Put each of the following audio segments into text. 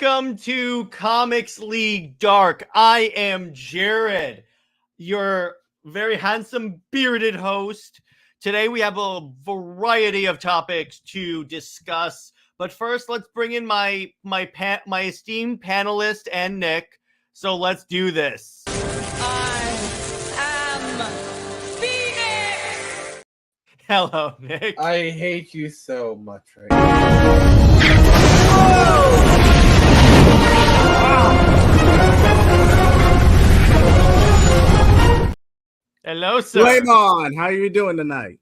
Welcome to Comics League Dark. I am Jared, your very handsome bearded host. Today we have a variety of topics to discuss, but first let's bring in my esteemed panelist and Nick. So let's do this. I am Phoenix! Hello, Nick. I hate you so much right now. Hello, sir. Raymond, how are you doing tonight?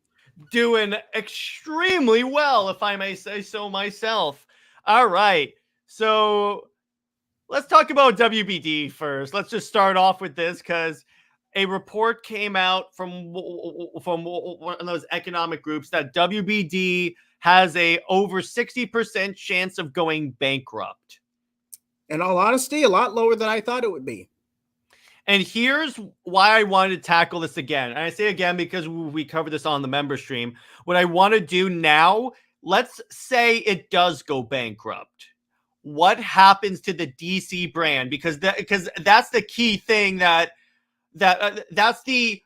Doing extremely well, if I may say so myself. All right, so let's talk about WBD first. Let's just start off with this because a report came out from one of those economic groups that WBD has a over 60% chance of going bankrupt. In all honesty, a lot lower than I thought it would be. And here's why I wanted to tackle this again. And I say again because we covered this on the member stream. What I want to do now, let's say it does go bankrupt. What happens to the DC brand? Because that's the key thing that's the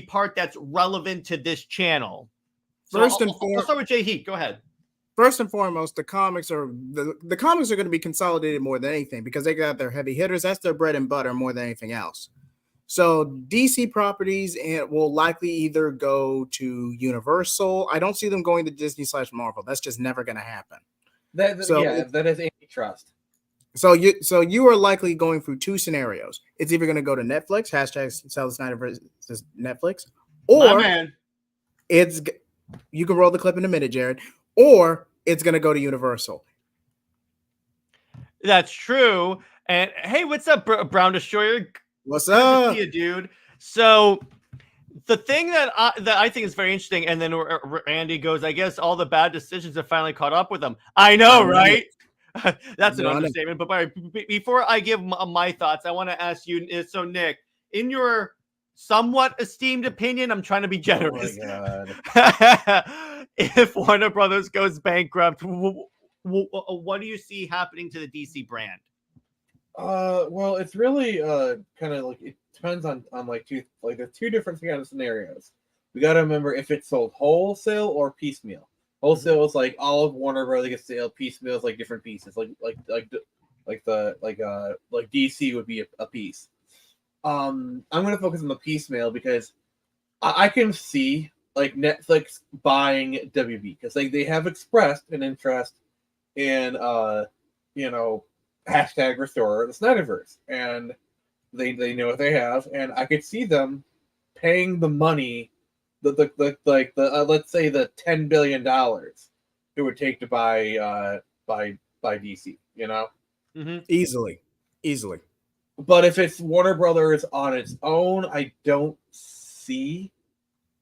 part that's relevant to this channel. So I'll start with JJheat. Go ahead. First and foremost, the comics are going to be consolidated more than anything because they got their heavy hitters. That's their bread and butter more than anything else. So DC properties will likely either go to Universal. I don't see them going to Disney/Marvel. That's just never going to happen. That is antitrust. So you are likely going through two scenarios. It's either going to go to Netflix, #Sell Snyder versus Netflix, or you can roll the clip in a minute, Jared, or it's going to go to Universal. That's true. And hey, what's up, Brown Destroyer? What's up? Good to see you, dude. So the thing that I think is very interesting, and then Randy goes, I guess all the bad decisions have finally caught up with them. I know, right? That's an understatement. But before I give my thoughts, I want to ask you, so Nick, in your somewhat esteemed opinion, I'm trying to be generous. Oh my God. If Warner Brothers goes bankrupt, what do you see happening to the DC brand? Well, it's really kind of like it depends on there's two different kind of scenarios. We got to remember if it's sold wholesale or piecemeal. Wholesale is like all of Warner Brothers gets sale. Piecemeal is like different pieces, like DC would be a piece. I'm going to focus on the piecemeal because I can see like Netflix buying WB because they have expressed an interest in #restore the Snyderverse, and they know what they have, and I could see them paying the money, let's say the $10 billion it would take to buy DC, Easily. But if it's Warner Brothers on its own, I don't see.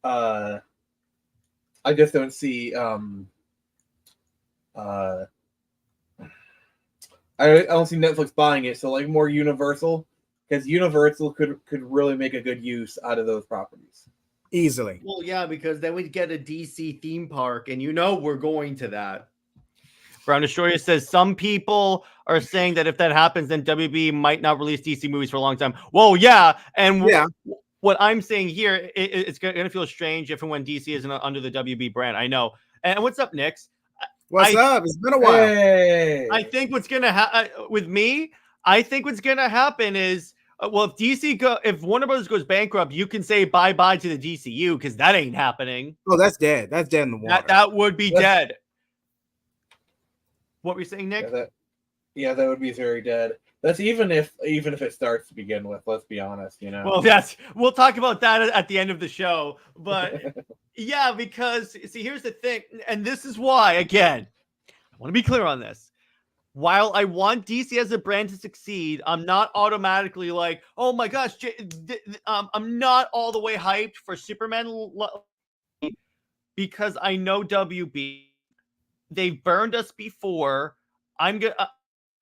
I just don't see. I don't see Netflix buying it. So like more Universal, because Universal could really make a good use out of those properties. Easily. Well, yeah, because then we'd get a DC theme park, and we're going to that. Brown Destroyer says some people are saying that if that happens, then WB might not release DC movies for a long time. Well, yeah, and what I'm saying here, it's going to feel strange if and when DC isn't under the WB brand. I know. And what's up, Nix? What's up? It's been a while. Hey. I think what's going to happen with me, I think what's going to happen is, if Warner Brothers goes bankrupt, you can say bye-bye to the DCU because that ain't happening. Oh, that's dead. That's dead in the water. That would be dead. What were you saying, Nick? Yeah, that would be very dead. That's even if it starts to begin with. Let's be honest, Well, we'll talk about that at the end of the show. But yeah, because see, here's the thing, and this is why. Again, I want to be clear on this. While I want DC as a brand to succeed, I'm not automatically like, oh my gosh, I'm not all the way hyped for Superman because I know WB. They've burned us before.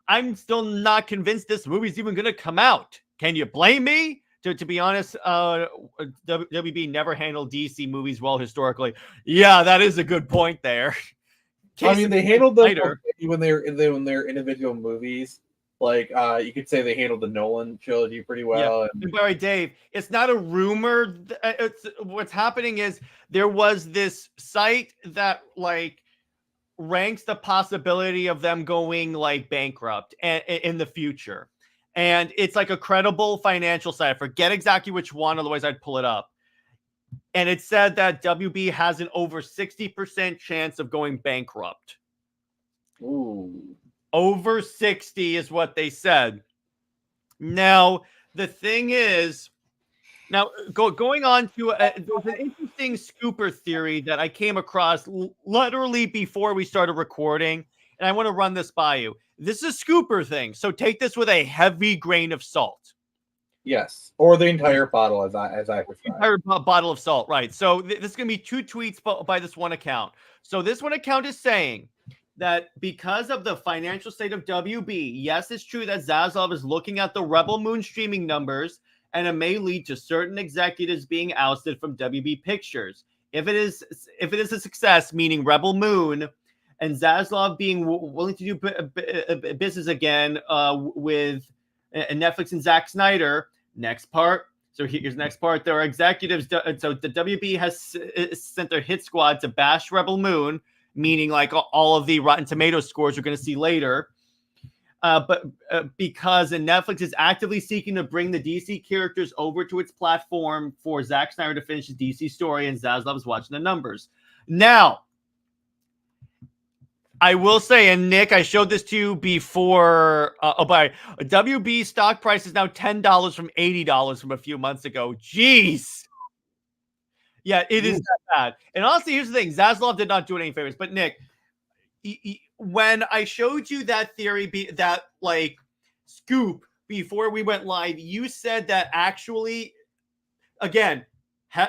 I'm still not convinced this movie's even going to come out. Can you blame me? To be honest, WB never handled DC movies well historically. Yeah, that is a good point there. I mean, they handled them Snyder. okay when they're individual movies. Like, you could say they handled the Nolan trilogy pretty well. Yeah. And by the way, Dave, it's not a rumor. It's what's happening is there was this site that like ranks the possibility of them going like bankrupt in the future. And it's like a credible financial site. I forget exactly which one, otherwise I'd pull it up. And it said that WB has an over 60% chance of going bankrupt. Ooh. Over 60 is what they said. Now, the thing is, now going on to there's an interesting scooper theory that I came across literally before we started recording, and I want to run this by you. This is a scooper thing, so take this with a heavy grain of salt. Yes, or the entire bottle, as I prescribe. Entire bottle of salt, right? So this is going to be 2 tweets by this one account. So this one account is saying that because of the financial state of WB, yes, it's true that Zaslav is looking at the Rebel Moon streaming numbers, and it may lead to certain executives being ousted from WB Pictures. If it is a success, meaning Rebel Moon, and Zaslav being willing to do business again with Netflix and Zack Snyder. Next part. So here's the next part. There are executives. So the WB has sent their hit squad to bash Rebel Moon, meaning like all of the Rotten Tomatoes scores we're going to see later. But because Netflix is actively seeking to bring the DC characters over to its platform for Zack Snyder to finish his DC story, and Zaslav is watching the numbers. Now, I will say, and Nick, I showed this to you before. WB stock price is now $10 from $80 from a few months ago. Jeez. Yeah, it is that bad. And honestly, here's the thing. Zaslav did not do it any favors. But Nick, when I showed you that theory, that like scoop before we went live, you said that actually, again,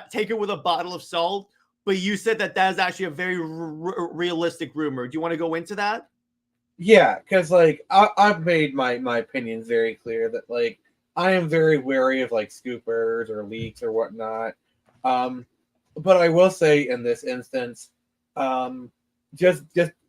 take it with a bottle of salt. But you said that is actually a very realistic rumor. Do you want to go into that? Yeah, because like I've made my opinions very clear that like I am very wary of like scoopers or leaks or whatnot. But I will say in this instance, just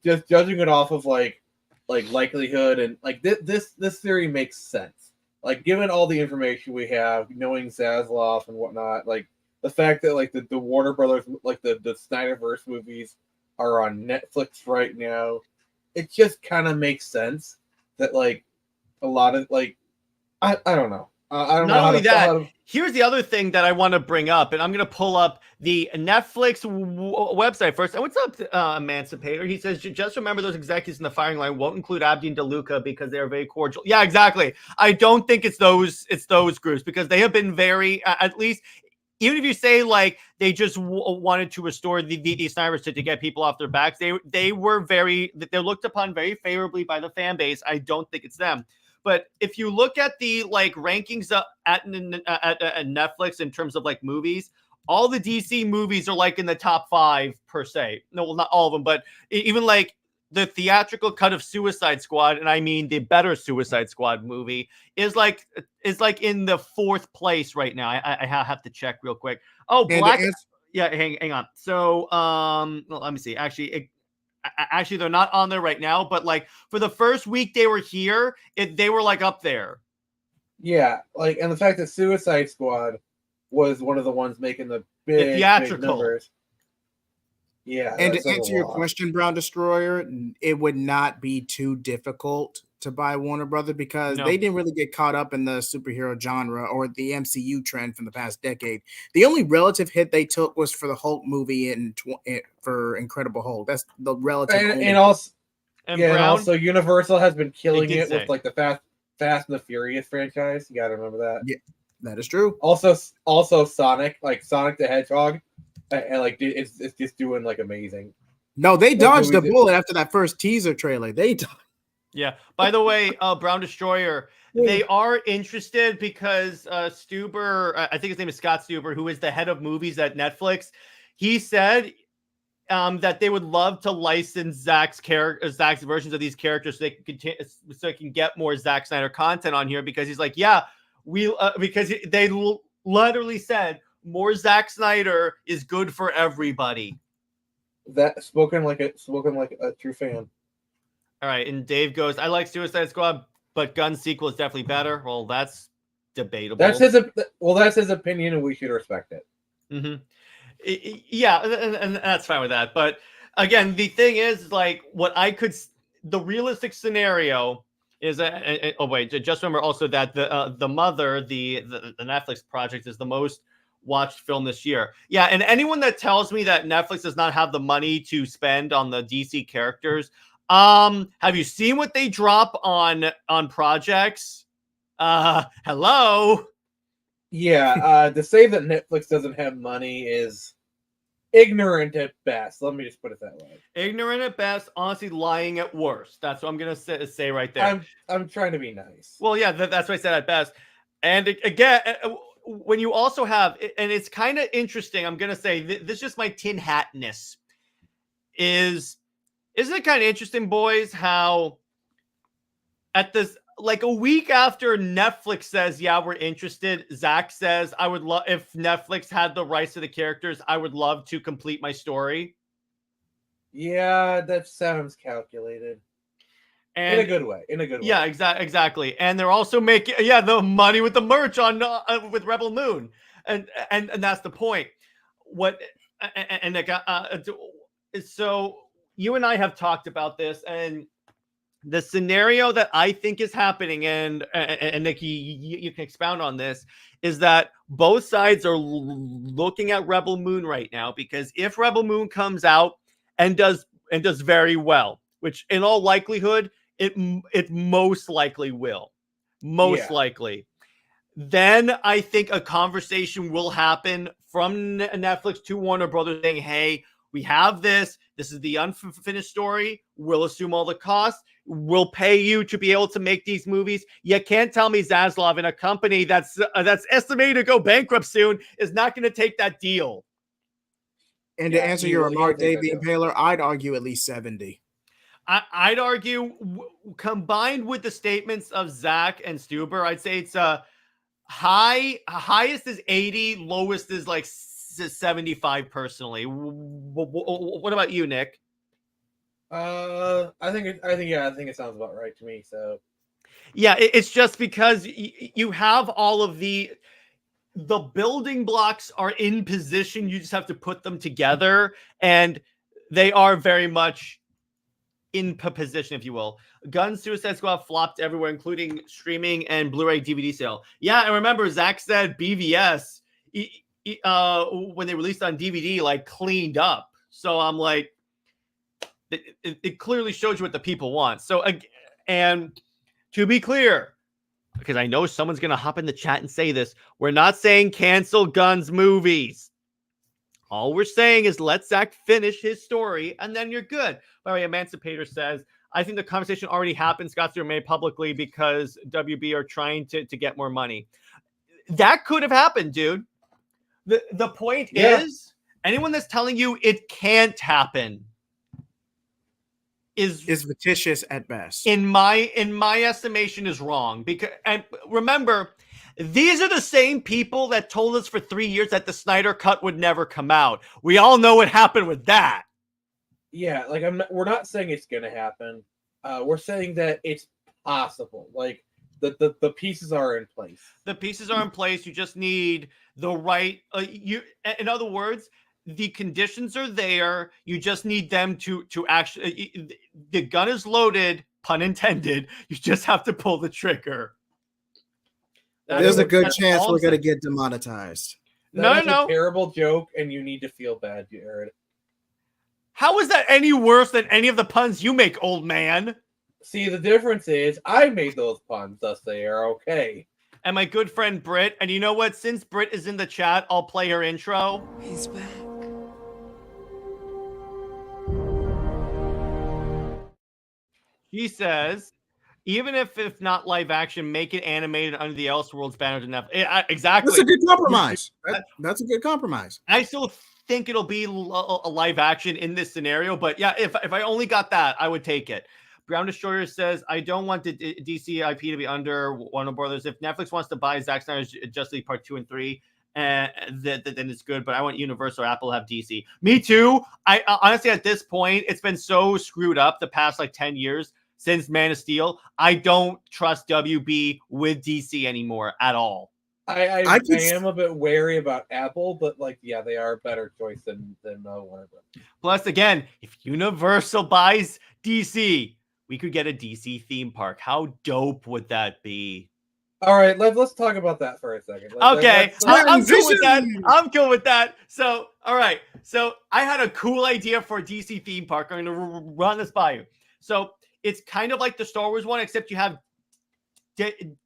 judging it off of like likelihood and like this theory makes sense. Like given all the information we have, knowing Zaslav and whatnot, like. The fact that like the Warner Brothers, like the Snyderverse movies are on Netflix right now, it just kind of makes sense that like a lot of like I don't know. I don't know. Not only that, here's the other thing that I want to bring up, and I'm going to pull up the Netflix website first. And what's up, Emancipator? He says, just remember those executives in the firing line won't include Abdi and DeLuca because they are very cordial. Yeah, exactly. I don't think it's those groups because they have been very, at least. Even if you say like they just wanted to restore the snipers to get people off their backs, they looked upon very favorably by the fan base. I don't think it's them. But if you look at the like rankings at Netflix in terms of like movies, all the DC movies are like in the top 5 per se. No, well, not all of them, but even like the theatrical cut of Suicide Squad, and I mean the better Suicide Squad movie, is like in the 4th place right now. I have to check real quick. Oh, Black. Yeah, hang on. So let me see. Actually, they're not on there right now, but like for the first week they were here, they were like up there. Yeah, like and the fact that Suicide Squad was one of the ones making the big numbers. Yeah, and to answer your question, Brown Destroyer, it would not be too difficult to buy Warner Brothers because they didn't really get caught up in the superhero genre or the MCU trend from the past decade. The only relative hit they took was for the Hulk movie for Incredible Hulk. That's the relative. And also Universal has been killing it with like the Fast and the Furious franchise. You got to remember that. Yeah, that is true. Also Sonic, like Sonic the Hedgehog. And like it's just doing like amazing. No, they dodged the bullet after that first teaser trailer. Yeah. By the way, Brown Destroyer, they are interested because Stuber, I think his name is Scott Stuber, who is the head of movies at Netflix. He said that they would love to license Zack's versions of these characters so they can get more Zack Snyder content on here because he's like, yeah, because they literally said. More Zack Snyder is good for everybody. That spoken like a true fan. All right, and Dave goes, I like Suicide Squad, but Gunn's sequel is definitely better. Well, that's debatable. That's his opinion, and we should respect it. Mm-hmm. Yeah, and that's fine with that. But again, the thing is, like, the realistic scenario is oh wait, just remember also that the Mother, the Netflix project, is the most watched film this year. Yeah, and anyone that tells me that Netflix does not have the money to spend on the DC characters, have you seen what they drop on projects? Hello. Yeah, to say that Netflix doesn't have money is ignorant at best. Let me just put it that way. Ignorant at best, honestly, lying at worst. That's what I'm gonna say right there. I'm trying to be nice. Well, yeah, that's what I said at best. And again, when you also have, and it's kind of interesting, I'm gonna say this is just my tin hatness. Isn't it kind of interesting, boys, how at this, like a week after Netflix says, yeah, we're interested, Zach says, I would love, if Netflix had the rights to the characters, I would love to complete my story. Yeah, that sounds calculated. And in a good way. Yeah, exactly. And they're also making the money with the merch on with Rebel Moon, and that's the point. So you and I have talked about this, and the scenario that I think is happening, and Nikki, you can expound on this, is that both sides are looking at Rebel Moon right now, because if Rebel Moon comes out and does very well, which in all likelihood it most likely will, likely, then I think a conversation will happen from Netflix to Warner Brothers saying, hey, we have this. This is the unfinished story. We'll assume all the costs. We'll pay you to be able to make these movies. You can't tell me Zaslav, in a company that's estimated to go bankrupt soon, is not going to take that deal. And to answer your remark, Dave the Impaler, I'd argue at least 70. I'd argue, combined with the statements of Zach and Stuber, I'd say it's highest is 80, lowest is like 75 personally. What about you, Nick? I think it sounds about right to me. So yeah, it's just because you have all of the building blocks are in position. You just have to put them together, and they are very much in position, if you will. Guns Suicide Squad flopped everywhere, including streaming and Blu-ray DVD sale. Yeah, and remember, Zach said BVS when they released on DVD, like, cleaned up. So I'm like, it clearly shows you what the people want. So, and to be clear, because I know someone's going to hop in the chat and say this, we're not saying cancel Guns movies. All we're saying is let Zach finish his story, and then you're good. By the way, Emancipator says, I think the conversation already happened. Scott's made publicly because WB are trying to get more money. That could have happened, dude. The point is, anyone that's telling you it can't happen is fictitious at best. In my estimation, is wrong. Because, and remember, these are the same people that told us for 3 years that the Snyder Cut would never come out. We all know what happened with that. Yeah, like we're not saying it's gonna happen. We're saying that it's possible. Like the pieces are in place. The pieces are in place. You just need the right. In other words, the conditions are there. You just need them to actually. The gun is loaded, pun intended. You just have to pull the trigger. There's a good chance we're going to get demonetized. That's a terrible joke, and you need to feel bad, Jared. How is that any worse than any of the puns you make, old man? See, the difference is I made those puns, thus they are okay. And my good friend Britt, and you know what? Since Britt is in the chat, I'll play her intro. He's back. She says, even if not live action, make it animated under the Elseworlds banner to Netflix. Exactly. That's a good compromise. That's a good compromise. I still think it'll be a live action in this scenario, but yeah, if I only got that, I would take it. Brown Destroyer says, I don't want the DC IP to be under Warner Brothers. If Netflix wants to buy Zack Snyder's Justice League Part 2 and 3 and then it's good. But I want Universal or Apple to have DC. Me too. I honestly, at this point, it's been so screwed up the past like 10 years since Man of Steel. I don't trust WB with DC anymore at all. I am a bit wary about Apple, but like, yeah, they are a better choice than Warner Bros. Plus, again, if Universal buys DC, we could get a DC theme park. How dope would that be? All right, let's talk about that for a second. Okay, I'm cool with that. Transition! I'm cool with that. So, all right. So, I had a cool idea for a DC theme park. I'm going to run this by you. So, it's kind of like the Star Wars one, except you have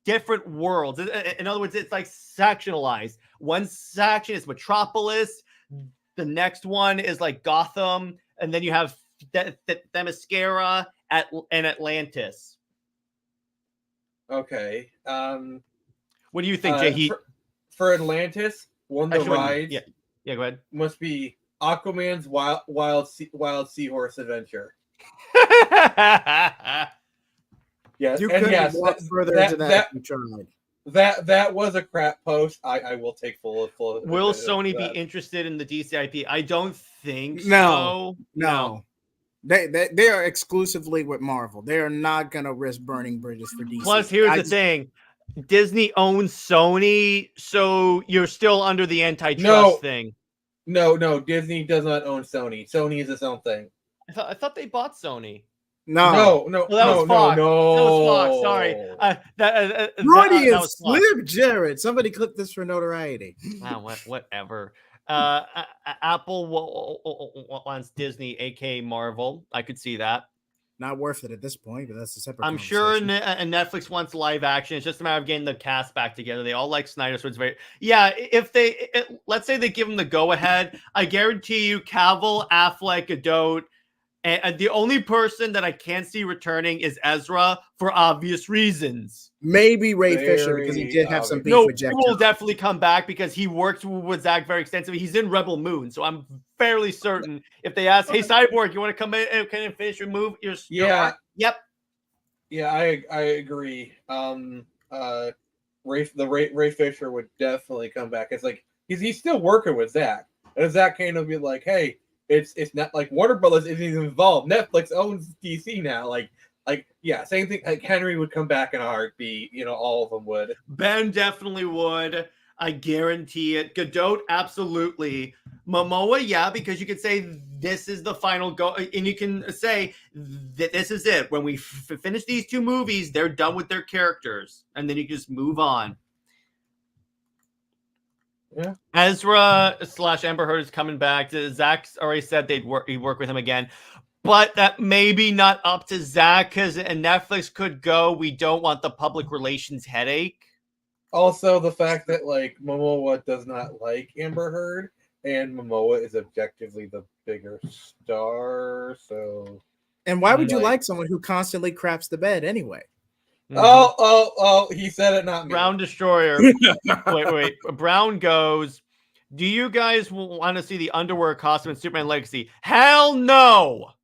different worlds. In other words, it's like sectionalized. One section is Metropolis. The next one is like Gotham. And then you have Themyscira and Atlantis. Okay. What do you think, JJheat? For Atlantis, one of the rides yeah, go ahead. must be Aquaman's Wild Seahorse Adventure. Yeah, You and couldn't yes, walk further into that if you tried. that was a crap post. I will take full. Will Sony be interested in the DC IP? I don't think No, so. no. They are exclusively with Marvel. They are not gonna risk burning bridges for DC. Plus, here's the thing: Disney owns Sony, so you're still under the antitrust thing. No, Disney does not own Sony. Sony is its own thing. I thought they bought Sony. No. Well, that was Fox. That was Fox. Sorry. Freudian slip, Jared. Somebody clip this for notoriety. Wow, whatever. Apple wants Disney, aka Marvel. I could see that. Not worth it at this point, but that's a separate. I'm sure Netflix wants live action. It's just a matter of getting the cast back together. They all like Snyder, so it's very If let's say they give them the go ahead, I guarantee you, Cavill, Affleck, Godot. And the only person that I can't see returning is Ezra for obvious reasons. Maybe Ray Fisher, because he did have some beef with Jeff. He will definitely come back because he worked with Zach very extensively. He's in Rebel Moon, so I'm fairly certain if they ask, "Hey, Cyborg, you want to come in and finish your move?" Your arc? Yep. Yeah, I agree. Ray Fisher would definitely come back. It's like he's still working with Zach, and Zach kind of be like, "Hey." It's not like Warner Brothers isn't even involved. Netflix owns DC now. Same thing. Like Henry would come back in a heartbeat. All of them would. Ben definitely would. I guarantee it. Godot, absolutely. Momoa, yeah, because you could say this is the final go, and you can say that this is it. When we finish these two movies, they're done with their characters, and then you can just move on. Yeah. Ezra / Amber Heard is coming back. Zach's already said he'd work with him again. But that maybe not up to Zach because Netflix could go, we don't want the public relations headache. Also, the fact that Momoa does not like Amber Heard, and Momoa is objectively the bigger star. So, and why would you like someone who constantly craps the bed anyway? Mm-hmm. Oh, he said it, not me. Brown Destroyer. wait. Brown goes, do you guys want to see the underwear costume in Superman Legacy? Hell no.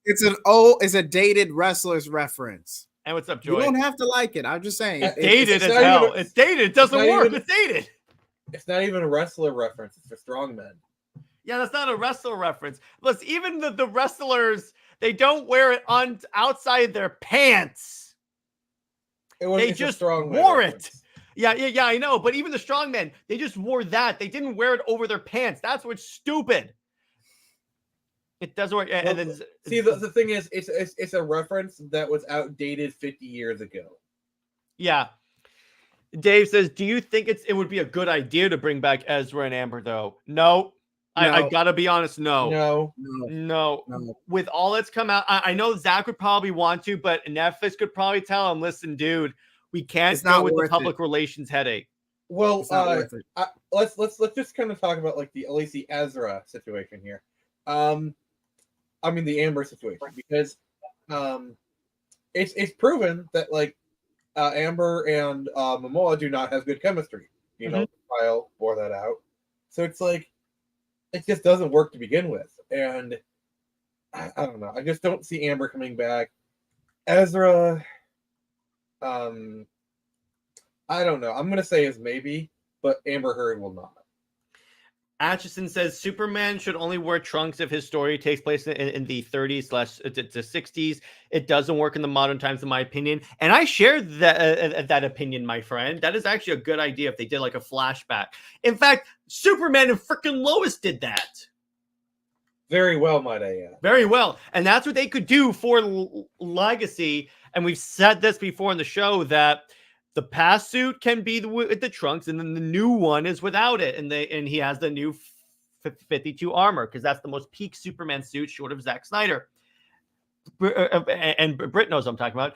It's a dated wrestlers reference. And what's up, Joy? You don't have to like it. I'm just saying. It's dated as hell. It's dated. It doesn't work. It's dated. It's not even a wrestler reference. It's for strongmen. Yeah, that's not a wrestler reference. Plus, even the wrestlers, they don't wear it on outside their pants. They just wore it. Yeah, I know. But even the strongmen, they just wore that. They didn't wear it over their pants. That's what's stupid. It doesn't work. And then see, the thing is, it's a reference that was outdated 50 years ago. Yeah. Dave says, do you think it would be a good idea to bring back Ezra and Amber, though? No. I gotta be honest. No. With all that's come out, I know Zach would probably want to, but Netflix could probably tell him, listen, dude, we can't go with the public relations headache. Well, let's just kind of talk about at least the Ezra situation here. I mean the Amber situation, because it's proven that Amber and Momoa do not have good chemistry. Trial bore that out. So it's it just doesn't work to begin with. And I don't know. I just don't see Amber coming back. Ezra, I don't know. I'm gonna say is maybe, but Amber Heard will not. Atchison says Superman should only wear trunks if his story takes place in the 30s to 60s. It doesn't work in the modern times, in my opinion. And I share that opinion, my friend. That is actually a good idea if they did like a flashback. In fact, Superman and frickin' Lois did that. Very well, might I add. Very well. And that's what they could do for Legacy. And we've said this before in the show that the past suit can be with the trunks, and then the new one is without it. And he has the new 52 armor, because that's the most peak Superman suit short of Zack Snyder. And Britt knows what I'm talking about.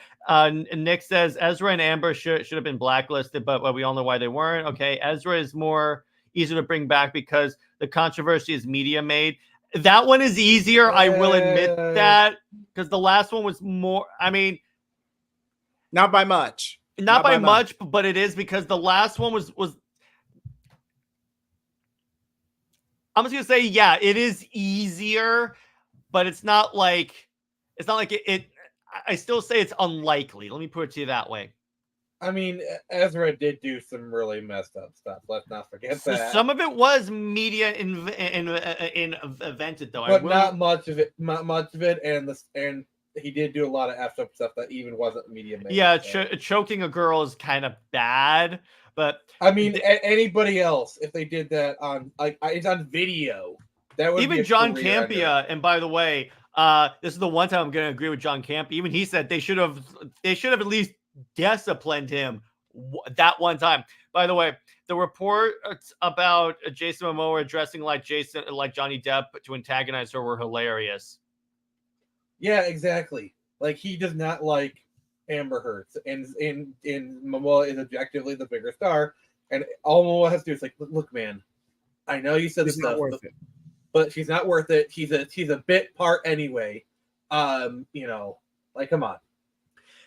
Nick says Ezra and Amber should have been blacklisted, but we all know why they weren't. Okay, Ezra is more easier to bring back because the controversy is media made. That one is easier, I will admit that, because the last one was more, I mean, not by much. Not by much, but it is, because the last one was I'm just gonna say, yeah, it is easier, but it's not like it I still say it's unlikely. Let me put it to you that way. I mean, Ezra did do some really messed up stuff. Let's not forget that. Some of it was media invented, though. But not much of it. Not much of it, and he did do a lot of effed up stuff that even wasn't media made. Yeah, choking a girl is kind of bad, but I mean, anybody else, if they did that on it's on video, that would even be John Campea. And by the way, this is the one time I'm going to agree with John Campea. Even he said they should have at least disciplined him that one time. By the way, the reports about Jason Momoa dressing like Johnny Depp to antagonize her were hilarious. Yeah, exactly. Like, he does not like Amber Heard, and Momoa is objectively the bigger star, and all Momoa has to do is like, look, man, I know you said this stuff, but she's not worth it. She's a bit part anyway. Like, come on.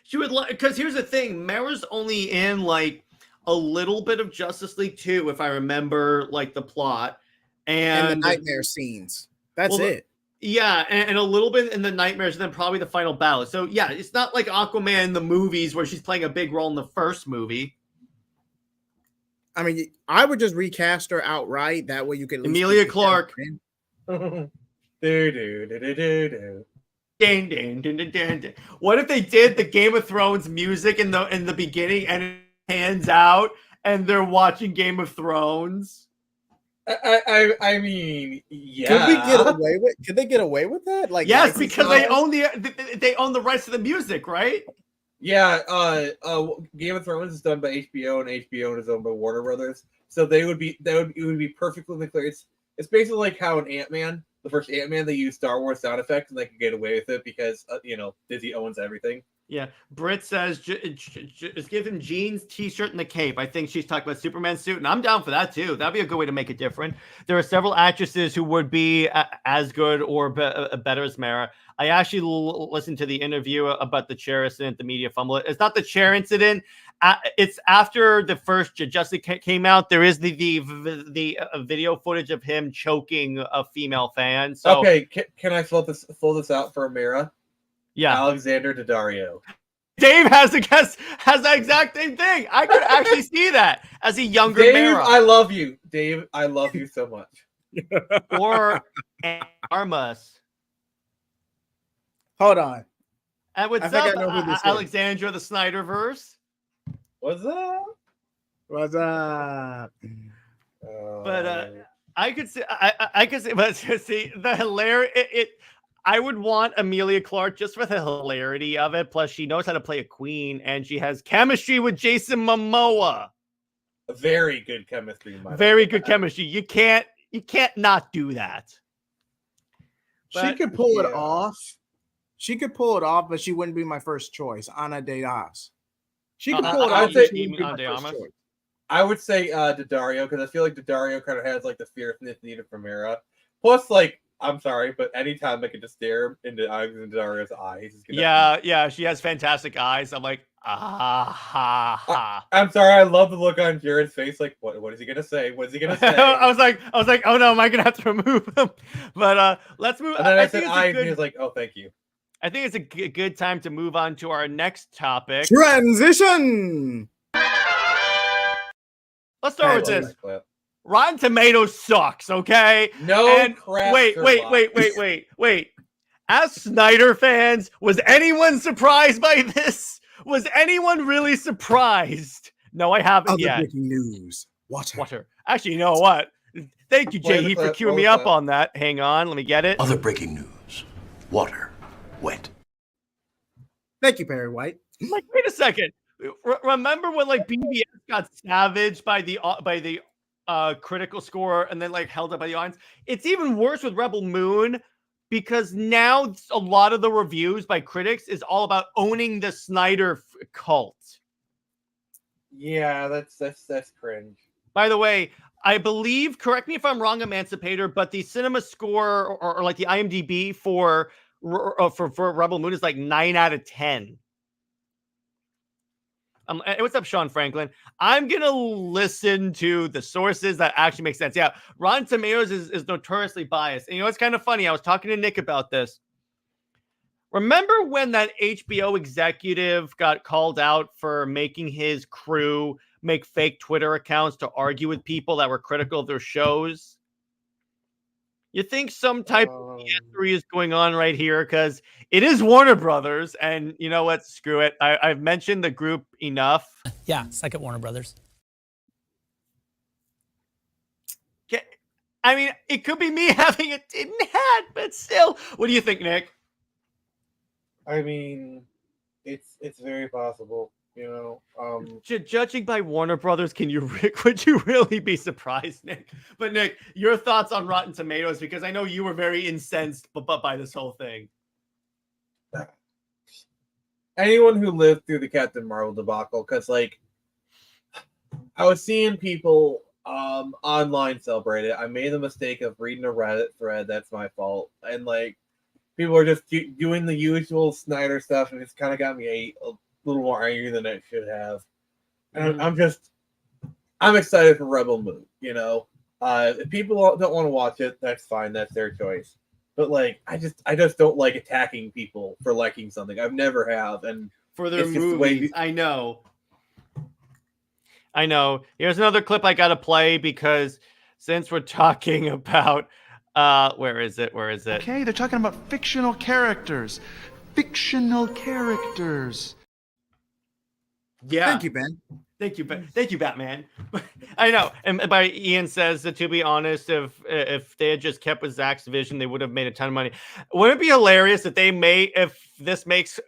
She would like, because here's the thing, Mara's only in like a little bit of Justice League 2, if I remember like the plot, and the nightmare scenes. That's it. Yeah, and a little bit in the nightmares, and then probably the final battle. So yeah, it's not like Aquaman in the movies where she's playing a big role in the first movie. I mean, I would just recast her outright. That way you can Emilia Clarke. Do. What if they did the Game of Thrones music in the beginning and it hands out and they're watching Game of Thrones? I mean, yeah. Could they get away with that? Like, yes, because they own the rights to the music, right? Yeah. Game of Thrones is done by HBO, and HBO is owned by Warner Brothers. So it would be perfectly clear. It's basically like how in Ant-Man, the first Ant-Man, they used Star Wars sound effects and they could get away with it because Disney owns everything. Yeah, Britt says just give him jeans, t-shirt, and the cape. I think she's talking about Superman suit, and I'm down for that too. That'd be a good way to make it different. There are several actresses who would be as good or better as Mara. I actually listened to the interview about the chair incident, the media fumble. It's not the chair incident. It's after the first Justice came out. There is the video footage of him choking a female fan. So okay, can I fill this out for Mara? Yeah, Alexander Daddario. Dave has that exact same thing. I could actually see that as a younger Dave, Mara. I love you, Dave. I love you so much. Or Armas. Hold on. And what's up, Alexandra the Snyderverse? What's up? What's up? But I could see. I could see. But see the hilarity. I would want Emilia Clarke just for the hilarity of it. Plus, she knows how to play a queen, and she has chemistry with Jason Momoa. Very good chemistry. Very good chemistry. You can't not do that. She could pull it off. She could pull it off, but she wouldn't be my first choice. Ana de Armas. She could pull it off. I would say Daddario, because I feel like Daddario kind of has like the fierceness needed for Mara. Plus, like, I'm sorry, but anytime I can just stare into Daddario's eyes. Yeah, she has fantastic eyes. I'm like, I'm sorry, I love the look on Jared's face. Like, what is he gonna say? What is he gonna say? I was like, oh no, am I gonna have to remove him? But let's move. And then I said eyes, and he was like, oh, thank you. I think it's a good time to move on to our next topic. Transition. Let's start with I love this. that clip. Rotten Tomatoes sucks, okay? No And crap. wait. As Snyder fans, was anyone surprised by this? Was anyone really surprised? No, I haven't Other yet. breaking news. Water. Actually, you know what? Thank you, Play the JJheat, for clip, queuing roll me the up clip. on that. Hang on, let me get it. Other breaking news. Water. Wet. Thank you, Perry White. I'm like, wait a second. Remember when like BBS got savaged by the critical score and then like held up by the audience? It's even worse with Rebel Moon because now a lot of the reviews by critics is all about owning the Snyder cult. Yeah, that's cringe. By the way, I believe, correct me if I'm wrong, Emancipator, but the cinema score or like the IMDb for Rebel Moon is like 9 out of 10. What's up, Sean Franklin? I'm gonna listen to the sources that actually make sense. Yeah, Rotten Tomatoes is notoriously biased. And you know, it's kind of funny. I was talking to Nick about this. Remember when that HBO executive got called out for making his crew make fake Twitter accounts to argue with people that were critical of their shows? You think some type of theory is going on right here because it is Warner Brothers, and you know what? Screw it. I've mentioned the group enough. Yeah, second Warner Brothers. I mean, it could be me having a tin hat, but still. What do you think, Nick? I mean, it's very possible. You know, Judging by Warner Brothers, would you really be surprised, Nick? But Nick, your thoughts on Rotten Tomatoes, because I know you were very incensed by this whole thing. anyone who lived through the Captain Marvel debacle, because like I was seeing people online celebrate it. I made the mistake of reading a Reddit thread. That's my fault. And like people are just doing the usual Snyder stuff, and it's kind of got me a little more angry than it should have. And I'm excited for Rebel Moon. You know, if people don't want to watch it, that's fine. That's their choice. But like, I just don't like attacking people for liking something. I've never have, and for their movies. I know. Here's another clip I gotta play because since we're talking about where is it? Okay, they're talking about fictional characters. Fictional characters. Yeah. Thank you, Ben. Thank you, Batman. I know. And by Ian says that, to be honest, if they had just kept with Zack's vision, they would have made a ton of money. Wouldn't it be hilarious if this makes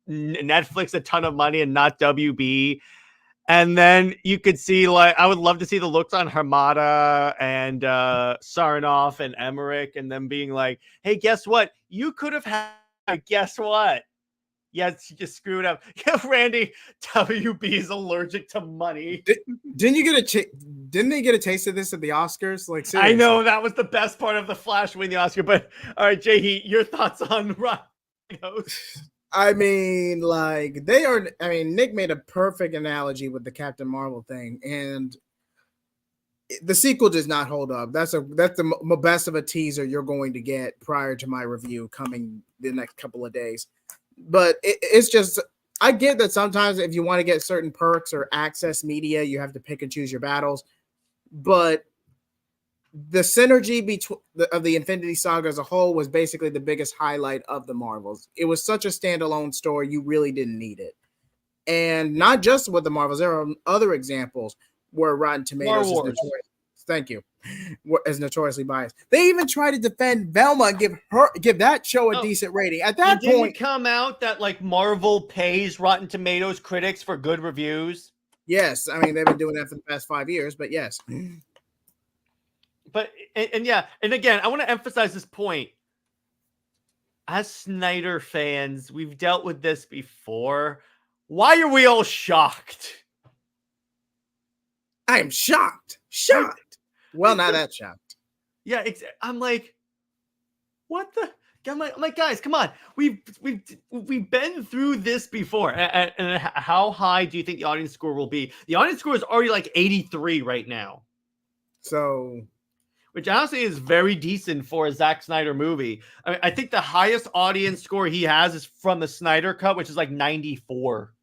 Netflix a ton of money and not WB? And then you could see, like, I would love to see the looks on Hamada and Sarnoff and Emmerich, and them being like, "Hey, guess what? You could have had. Guess what? Yes, you just screwed up. Yeah, Randy, WB is allergic to money." Didn't they get a taste of this at the Oscars? Like, seriously. I know that was the best part of the Flash winning the Oscar. But all right, JJheat, your thoughts on Rotten Tomatoes? I mean, like Nick made a perfect analogy with the Captain Marvel thing, and the sequel does not hold up. That's the best of a teaser you're going to get prior to my review coming the next couple of days. But it's just, I get that sometimes if you want to get certain perks or access media, you have to pick and choose your battles. But the synergy of the Infinity Saga as a whole was basically the biggest highlight of the Marvels. It was such a standalone story, you really didn't need it. And not just with the Marvels, there are other examples where Rotten Tomatoes is notoriously biased. They even tried to defend Velma and give that show a decent rating. At that didn't point, it come out that like Marvel pays Rotten Tomatoes critics for good reviews? Yes, I mean they've been doing that for the past 5 years, but yes. But and again, I want to emphasize this point. As Snyder fans, we've dealt with this before. Why are we all shocked? I am shocked. Well, not that shocked. Yeah, I'm like, what the? I'm like, guys, come on. We've been through this before. And how high do you think the audience score will be? The audience score is already like 83 right now. So, which honestly is very decent for a Zack Snyder movie. I mean, I think the highest audience score he has is from the Snyder Cut, which is like 94.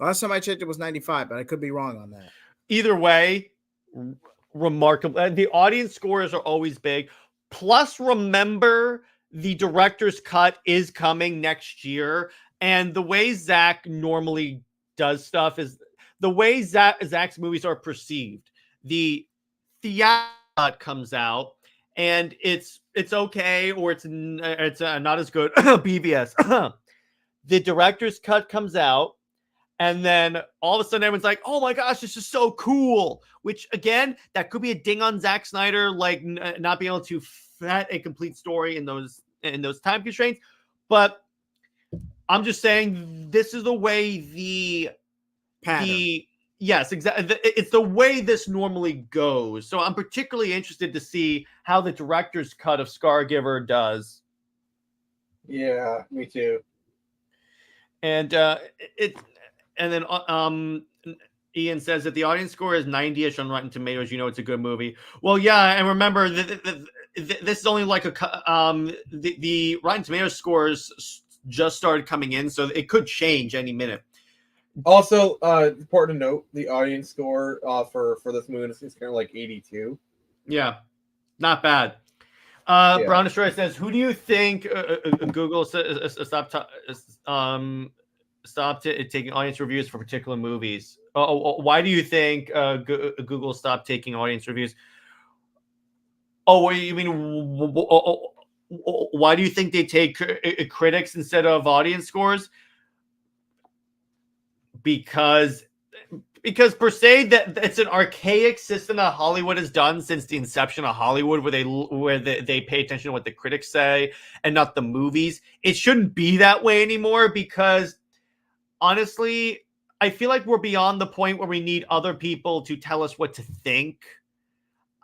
Last time I checked, it was 95, but I could be wrong on that. either way, remarkable. The audience scores are always big. Plus, remember, the director's cut is coming next year. And the way Zach normally does stuff is the way Zach's movies are perceived. The theatrical cut comes out, and it's okay, or it's not as good. BBS. The director's cut comes out, and then all of a sudden everyone's like, oh my gosh, this is so cool. Which, again, that could be a ding on Zack Snyder, like not being able to fit a complete story in those time constraints. But I'm just saying, this is the way yes, exactly. It's the way this normally goes. So I'm particularly interested to see how the director's cut of Scargiver does. Yeah, me too. And and then Ian says that the audience score is 90-ish on Rotten Tomatoes. You know, it's a good movie. Well, yeah, and remember this is only like the Rotten Tomatoes scores just started coming in, so it could change any minute. Also, important to note, the audience score for this movie is kind of like 82. Yeah, not bad. Brown Destroyer says, "Who do you think Google stopped taking audience reviews for particular movies? Why do you think Google stopped taking audience reviews? Oh, you mean why do you think they take critics instead of audience scores? Because per se that it's an archaic system that Hollywood has done since the inception of Hollywood, where they pay attention to what the critics say and not the movies. It shouldn't be that way anymore, because honestly, I feel like we're beyond the point where we need other people to tell us what to think.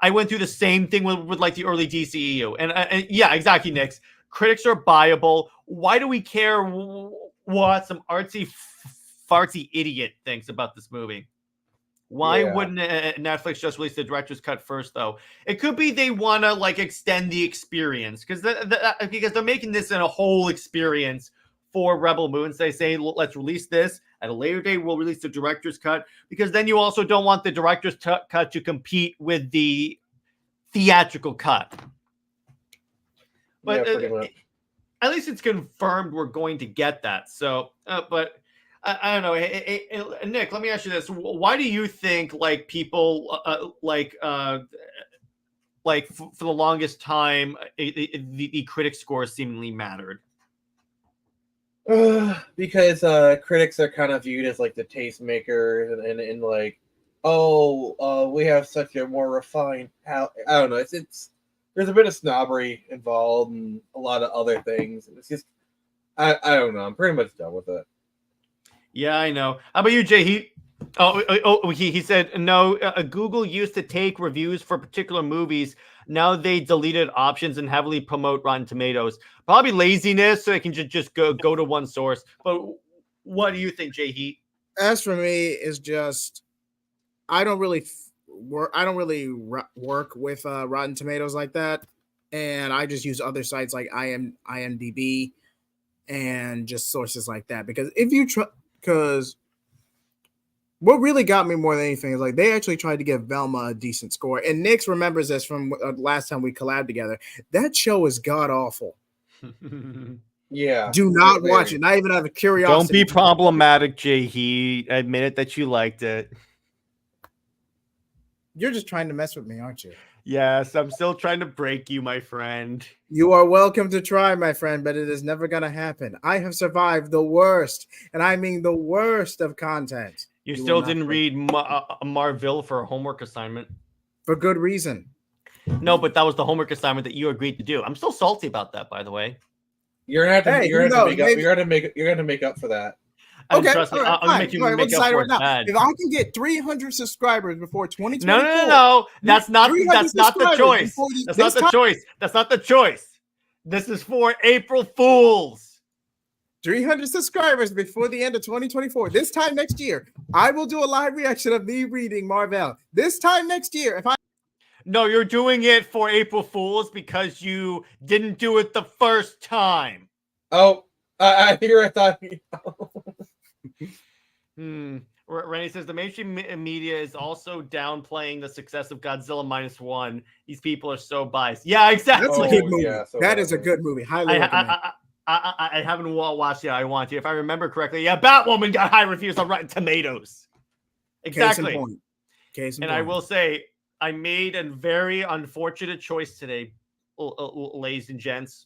I went through the same thing with like the early DCU, and yeah, exactly, Nix. Critics are buyable. Why do we care what some artsy fartsy idiot thinks about this movie? Why wouldn't Netflix just release the director's cut first, though? It could be they want to like extend the experience, because they're making this in a whole experience for Rebel Moon. So they say, let's release this at a later date. We'll release the director's cut, because then you also don't want the director's cut to compete with the theatrical cut. But pretty much. At least it's confirmed we're going to get that. So, but I don't know. Hey, Nick, let me ask you this: why do you think like people for the longest time the critic score seemingly mattered? Because critics are kind of viewed as like the tastemakers, and like, we have such a more refined. I don't know. It's there's a bit of snobbery involved and a lot of other things. It's just I don't know. I'm pretty much done with it. Yeah, I know. How about you, JJheat? He said no. Google used to take reviews for particular movies. Now they deleted options and heavily promote Rotten Tomatoes. Probably laziness, so they can just go to one source. But what do you think, JJheat? As for me, it's just I don't really work with Rotten Tomatoes like that, and I just use other sites like IMDb and just sources like that. Because if you because what really got me more than anything is like they actually tried to give Velma a decent score. And Nix remembers this from last time we collabed together. That show is god awful. Yeah. Do not watch it. Not even out of curiosity. Don't be problematic, JJheat. Admit it that you liked it. You're just trying to mess with me, aren't you? Yes, I'm still trying to break you, my friend. You are welcome to try, my friend, but it is never going to happen. I have survived the worst, and I mean the worst of content. You still didn't read Marvel for a homework assignment. For good reason. No, but that was the homework assignment that you agreed to do. I'm still salty about that, by the way. You're gonna have to make up for that. Okay, trust me, all right, I'll make you make up for it. If I can get 300 subscribers before 2024, no, that's not the choice. That's not the choice. That's not the choice. This is for April Fools. 300 subscribers before the end of 2024. This time next year, I will do a live reaction of me reading Marvel. This time next year, No, you're doing it for April Fools because you didn't do it the first time. Oh, I thought. Rennie says the mainstream media is also downplaying the success of Godzilla -1. These people are so biased. Yeah, exactly. That's a Oh, good movie. yeah, so that is a bad. good movie. Highly recommend. I haven't watched it. I want to. If I remember correctly, yeah, Batwoman got high reviews on Rotten Tomatoes. Exactly. Case in point. Case in And point. I will say, I made a very unfortunate choice today, ladies and gents.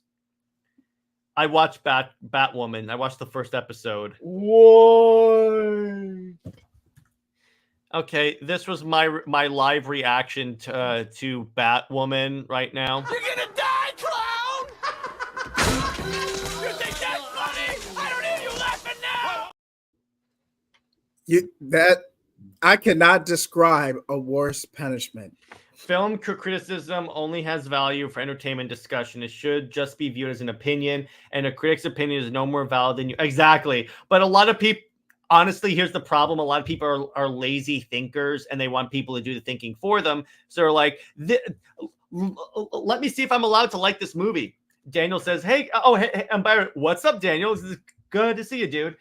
I watched Batwoman. I watched the first episode. Why? Okay, this was my live reaction to Batwoman right now. You're gonna die, clown! You think that's funny? I don't hear you laughing now! I cannot describe a worse punishment. Film criticism only has value for entertainment discussion. It should just be viewed as an opinion, and a critic's opinion is no more valid than you. Exactly. But a lot of people, honestly, here's the problem. A lot of people are lazy thinkers, and they want people to do the thinking for them. So they're like, let me see if I'm allowed to like this movie. Daniel says, hey, and Byron, what's up, Daniel? This is good to see you, dude.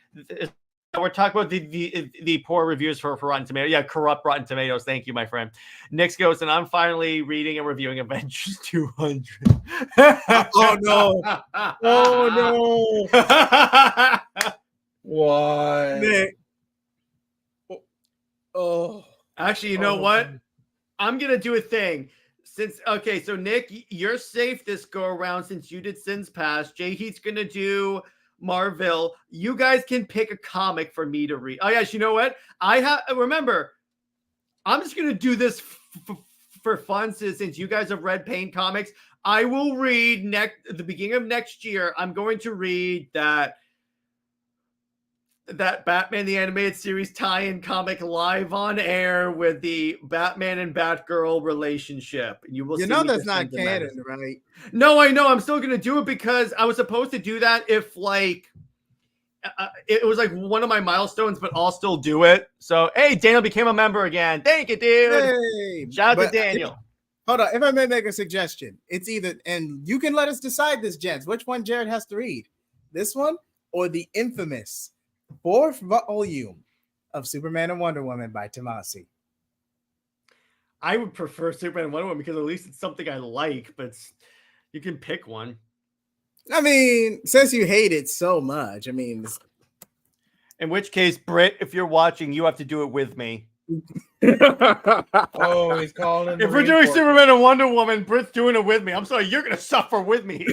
We're talking about the poor reviews for Rotten Tomatoes. Yeah, corrupt Rotten Tomatoes. Thank you, my friend. Nix goes, and I'm finally reading and reviewing Avengers 200. Oh, no. Oh, no. Why? Nick. Oh. Actually, you know what? I'm going to do a thing. So Nick, you're safe this go around since you did Sins Past. JJheat's going to do Marvel. You guys can pick a comic for me to read. Oh yes, you know what? Remember, I'm just gonna do this for fun since you guys have read Pain comics. I will read the beginning of next year. I'm going to read that Batman the Animated Series tie-in comic live on air with the Batman and Batgirl relationship. You will. You know that's not canon, right? No, I know. I'm still going to do it because I was supposed to do that if it was like one of my milestones, but I'll still do it. So, hey, Daniel became a member again. Thank you, dude. Hey, shout out to Daniel. Hold on. If I may make a suggestion, it's either, and you can let us decide this, gents, which one Jared has to read, this one or the infamous 4th volume of Superman and Wonder Woman by Tomasi. I would prefer Superman and Wonder Woman because at least it's something I like, but you can pick one. I mean, since you hate it so much, I mean, in which case, Britt, if you're watching, you have to do it with me. Oh, he's calling in. If we're doing Superman and Wonder Woman, Britt's doing it with me. I'm sorry, you're gonna suffer with me.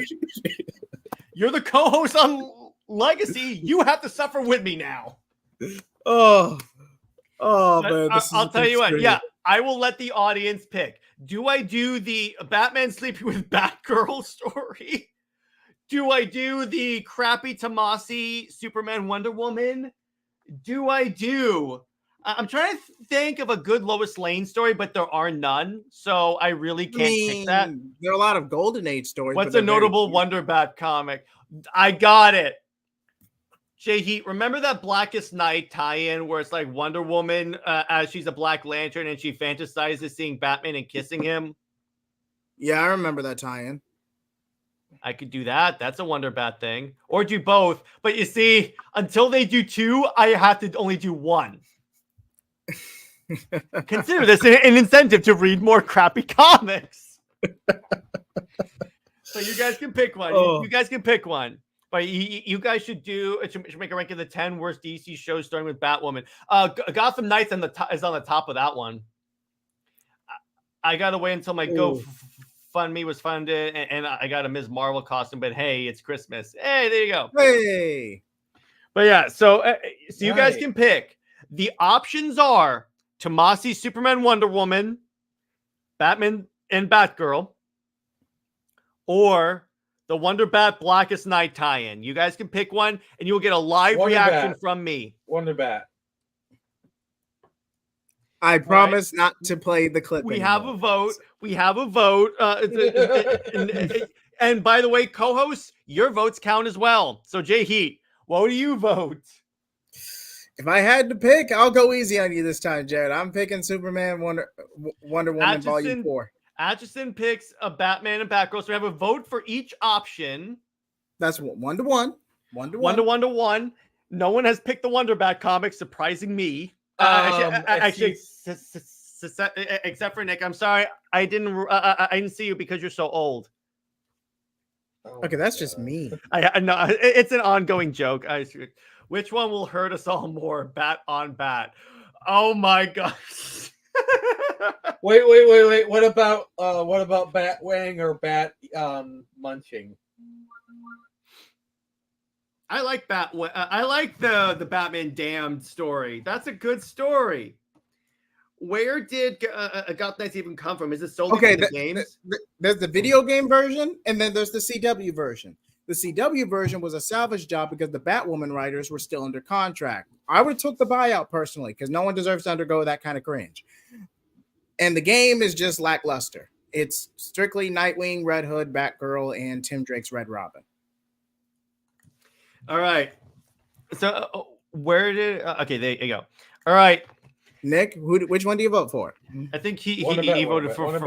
You're the co-host on Legacy. You have to suffer with me now. Oh, man. I'll tell you what. Yeah, I will let the audience pick. Do I do the Batman sleeping with Batgirl story? Do I do the crappy Tomasi Superman Wonder Woman? I'm trying to think of a good Lois Lane story, but there are none. So I really can't pick that. There are a lot of Golden Age stories. What's a notable Wonder Bat comic? I got it. JJheat, remember that Blackest Night tie-in where it's like Wonder Woman as she's a Black Lantern and she fantasizes seeing Batman and kissing him? Yeah, I remember that tie-in. I could do that. That's a Wonder Bat thing. Or do both. But you see, until they do 2, I have to only do 1. Consider this an incentive to read more crappy comics. So you guys can pick one. You guys can pick one. But you guys should make a rank of the 10 worst DC shows starting with Batwoman. Gotham Knights is on the top of that one. I got to wait until my GoFundMe was funded and I got a Ms. Marvel costume. But hey, it's Christmas. Hey, there you go. Hey. But yeah, so you guys can pick. The options are Tomasi Superman Wonder Woman, Batman and Batgirl, or the Wonder Bat Blackest Night tie-in. You guys can pick one, and you'll get a live reaction from me. Wonder Bat. I promise not to play the clip. We have a vote. And by the way, co-hosts, your votes count as well. So JJheat, what do you vote? If I had to pick, I'll go easy on you this time, Jared. I'm picking Superman Wonder Woman Volume 4. Atchison picks a Batman and Batgirl. So we have a vote for each option. That's 1-1. 1-1. 1-1. No one has picked the Wonder Bat comic, surprising me. Actually, except for Nick, I'm sorry, I didn't see you because you're so old. Okay, that's just me. I know it's an ongoing joke. Which one will hurt us all more, bat on bat? Oh my gosh. Wait. What about bat weighing or bat munching? I like I like the Batman Damned story. That's a good story. Where did Gotham Knights even come from? Is it sold in the games? There's the video game version, and then there's the CW version. The CW version was a salvage job because the Batwoman writers were still under contract. I would have took the buyout personally because no one deserves to undergo that kind of cringe. And the game is just lackluster. It's strictly Nightwing, Red Hood, Batgirl, and Tim Drake's Red Robin. All right. So where did? Okay, there you go. All right. Nick, which one do you vote for? I think he voted for the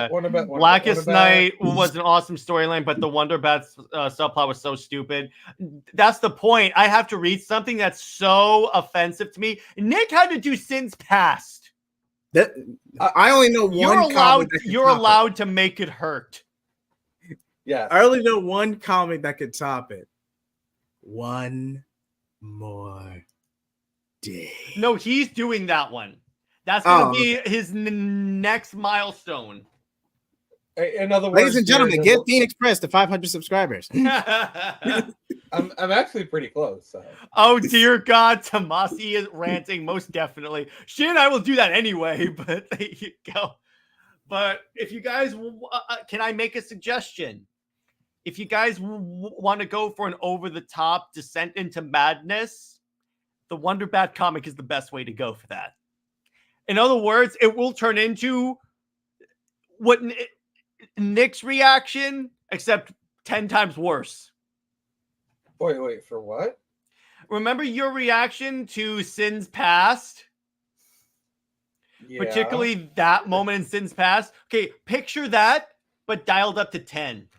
Wonder Bat. Blackest Night was an awesome storyline, but the Wonder Bat subplot was so stupid. That's the point. I have to read something that's so offensive to me. Nick had to do Sins Past. I only know one. You're allowed to make it hurt. Yeah, I only know one comic that could top it. One more day. No, he's doing that one. That's going to be his next milestone. In other words, ladies and gentlemen, get Phoenix Press to 500 subscribers. I'm actually pretty close. So. Oh dear God, Tomasi is ranting most definitely. She and I will do that anyway, but there you go. But if you guys, can I make a suggestion? If you guys want to go for an over-the-top descent into madness, the Wonder Bat comic is the best way to go for that. In other words, it will turn into what Nick's reaction, except 10 times worse. Wait, for what? Remember your reaction to Sins Past? Yeah. Particularly that moment in Sins Past. Okay, picture that, but dialed up to 10.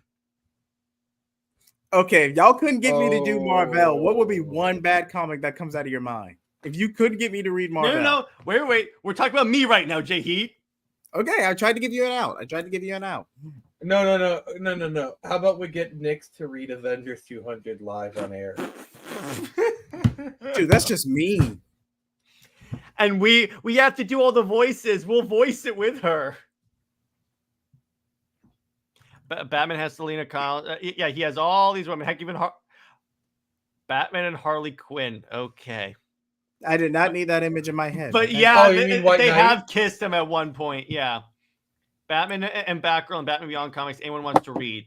Okay, if y'all couldn't get me to do Marvel, what would be one bad comic that comes out of your mind? If you could get me to read Marvel. No. Wait. We're talking about me right now, JJheat. Okay, I tried to give you an out. No. How about we get Nick to read Avengers 200 live on air? Dude, that's just mean. And we have to do all the voices. We'll voice it with her. Batman has Selena Kyle. Yeah, he has all these women. Heck, even Batman and Harley Quinn. Okay. I did not need that image in my head. But yeah, they Knight? have kissed him at one point. Yeah. Batman and Batgirl and Batman Beyond comics anyone wants to read.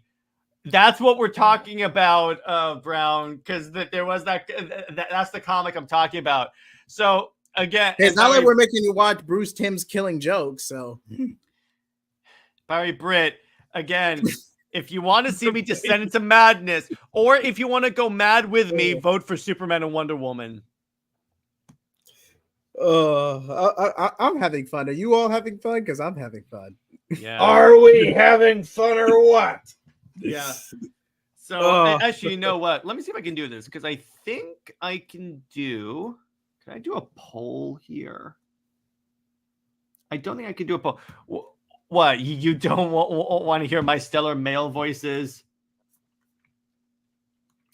That's what we're talking about, Brown, because there was that's the comic I'm talking about. So, again. It's not like we're making you watch Bruce Timm's Killing Jokes, so. Barry Britt. Again, if you want to see me descend into madness, or if you want to go mad with me, vote for Superman and Wonder Woman. I'm having fun. Are you all having fun? Because I'm having fun. Yeah. Are we having fun or what? Yeah. So actually, you know what? Let me see if I can do this because I think I can do. Can I do a poll here? I don't think I can do a poll. What? You don't want to hear my stellar male voices?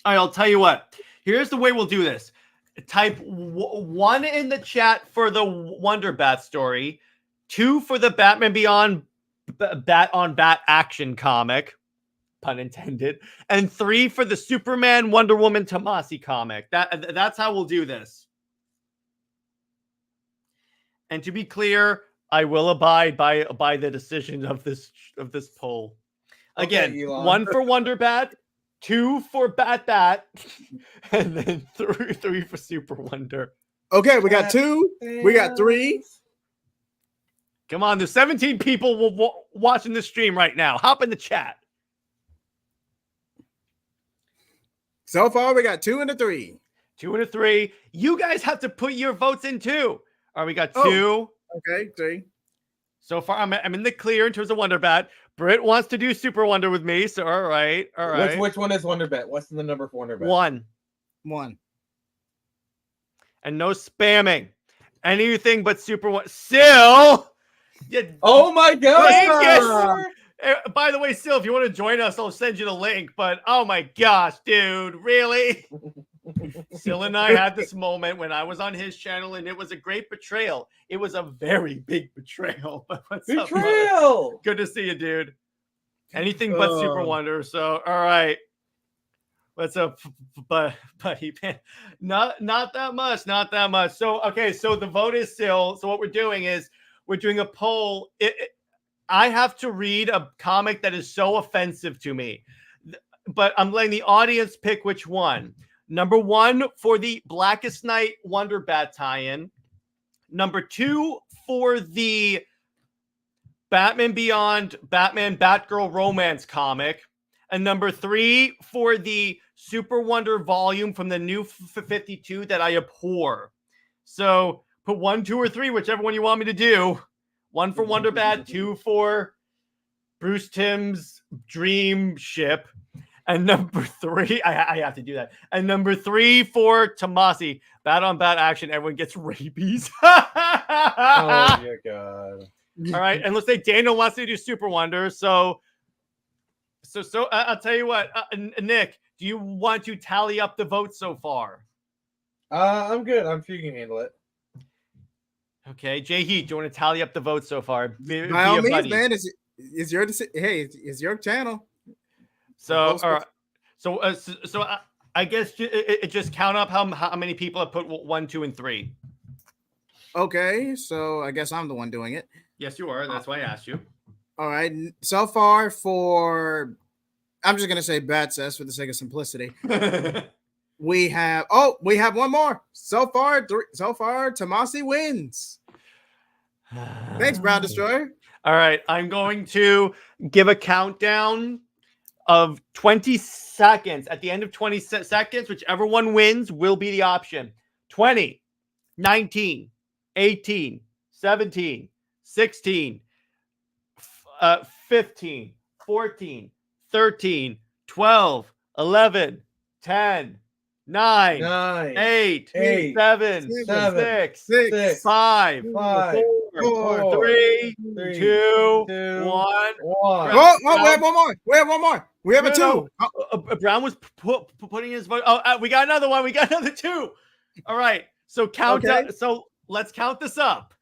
All right, I'll tell you what. Here's the way we'll do this. Type 1 in the chat for the Wonder Bat story, 2 for the Batman Beyond Bat on Bat action comic, pun intended, and 3 for the Superman Wonder Woman Tomasi comic. That's how we'll do this. And to be clear, I will abide by the decision of this poll. Again, Okay, Elon. 1 for Wonder Bat, 2 for Bat, and then 3 for Super Wonder. Okay, we got 2. We got 3. Come on, there's 17 people watching the stream right now. Hop in the chat. So far, we got 2 and a 3. 2 and a 3. You guys have to put your votes in too. All right, we got 2. Oh. Okay, 3. So far, I'm in the clear in terms of Wonder Bat. Britt wants to do Super Wonder with me, so all right. Which one is Wonder Bat? What's the number for Wonder Bat? 1. And And no spamming. Anything but Super Wonder. Sil! Oh my god! Dingus! By the way, Sil, if you want to join us, I'll send you the link. But oh my gosh, dude, really? Sil and I had this moment when I was on his channel, and it was a great betrayal. It was a very big betrayal. What's up, brother? Betrayal! Good to see you, dude. Anything but Super Wonder. So, all right. What's up, buddy? Not that much. Not that much. So, okay. So the vote is still. So what we're doing is we're doing a poll. I have to read a comic that is so offensive to me, but I'm letting the audience pick which one. Number 1 for the Blackest Night Wonder Bat tie-in. Number 2 for the Batman Beyond Batman Batgirl romance comic. And number 3 for the Super Wonder volume from the new 52 that I abhor. So put 1, 2, or 3, whichever one you want me to do. 1 for Wonder Bat, 2 for Bruce Timm's Dream Ship. And number 3, I have to do that. And number 3 for Tomasi, Bat on Bat action. Everyone gets rabies. Oh my god! All right, and let's say Daniel wants to do Super Wonder. So I'll tell you what, Nick, do you want to tally up the votes so far? I'm good. I'm sure you can handle it. Okay, JJheat, do you want to tally up the votes so far? By all means, man, it's your it's your channel. So, all right. So I guess it just count up how many people have put 1, 2, and 3. Okay, so I guess I'm the one doing it. Yes, you are. That's why I asked you. All right. So far I'm just gonna say Bat Says for the sake of simplicity. We have one more. So far, Tomasi wins. Thanks, Brown Destroyer. All right, I'm going to give a countdown of 20 seconds. At the end of 20 seconds, whichever one wins will be the option. 20, 19, 18, 17, 16, 15, 14, 13, 12, 11, 10, 9, 8, 7, 6, 5, 4, 3, 2, 1. Oh, we have one more. We have a 2. Brown was putting his vote. Oh, we got another one. We got another 2. All right. So count up. So let's count this up.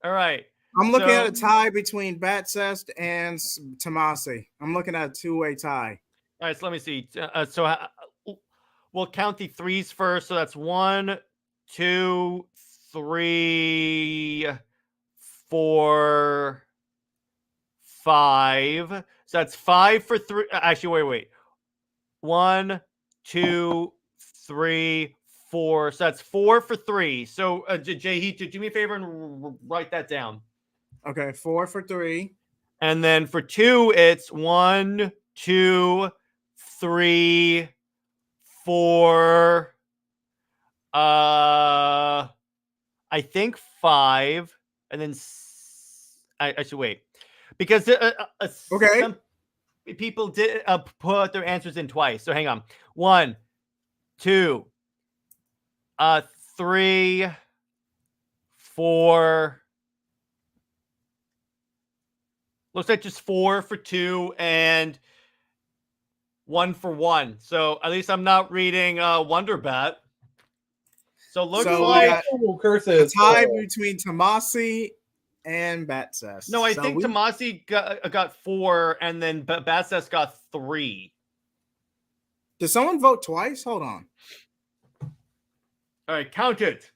All right. I'm looking at a tie between Batcest and Tomasi. I'm looking at a 2-way tie. All right, so let me see. So we'll count the 3s first. So that's 1, 2, 3, 4, 5. So that's 5 for 3. Actually, wait. 1, 2, 3, 4. So that's 4 for 3. So JJheat, do me a favor and write that down. Okay, 4 for 3. And then for 2, it's 1, 2, 3, 4. I think 5, and then I should wait because okay, some people did put their answers in twice. So hang on. 1, 2, 3, 4. Looks like just 4 for 2 and 1 for 1. So at least I'm not reading Wonder Bat. So looks like curses. A tie between Tomasi and Batcest. No, I think Tomasi got 4 and then Batcest got 3. Did someone vote twice? Hold on. All right, count it.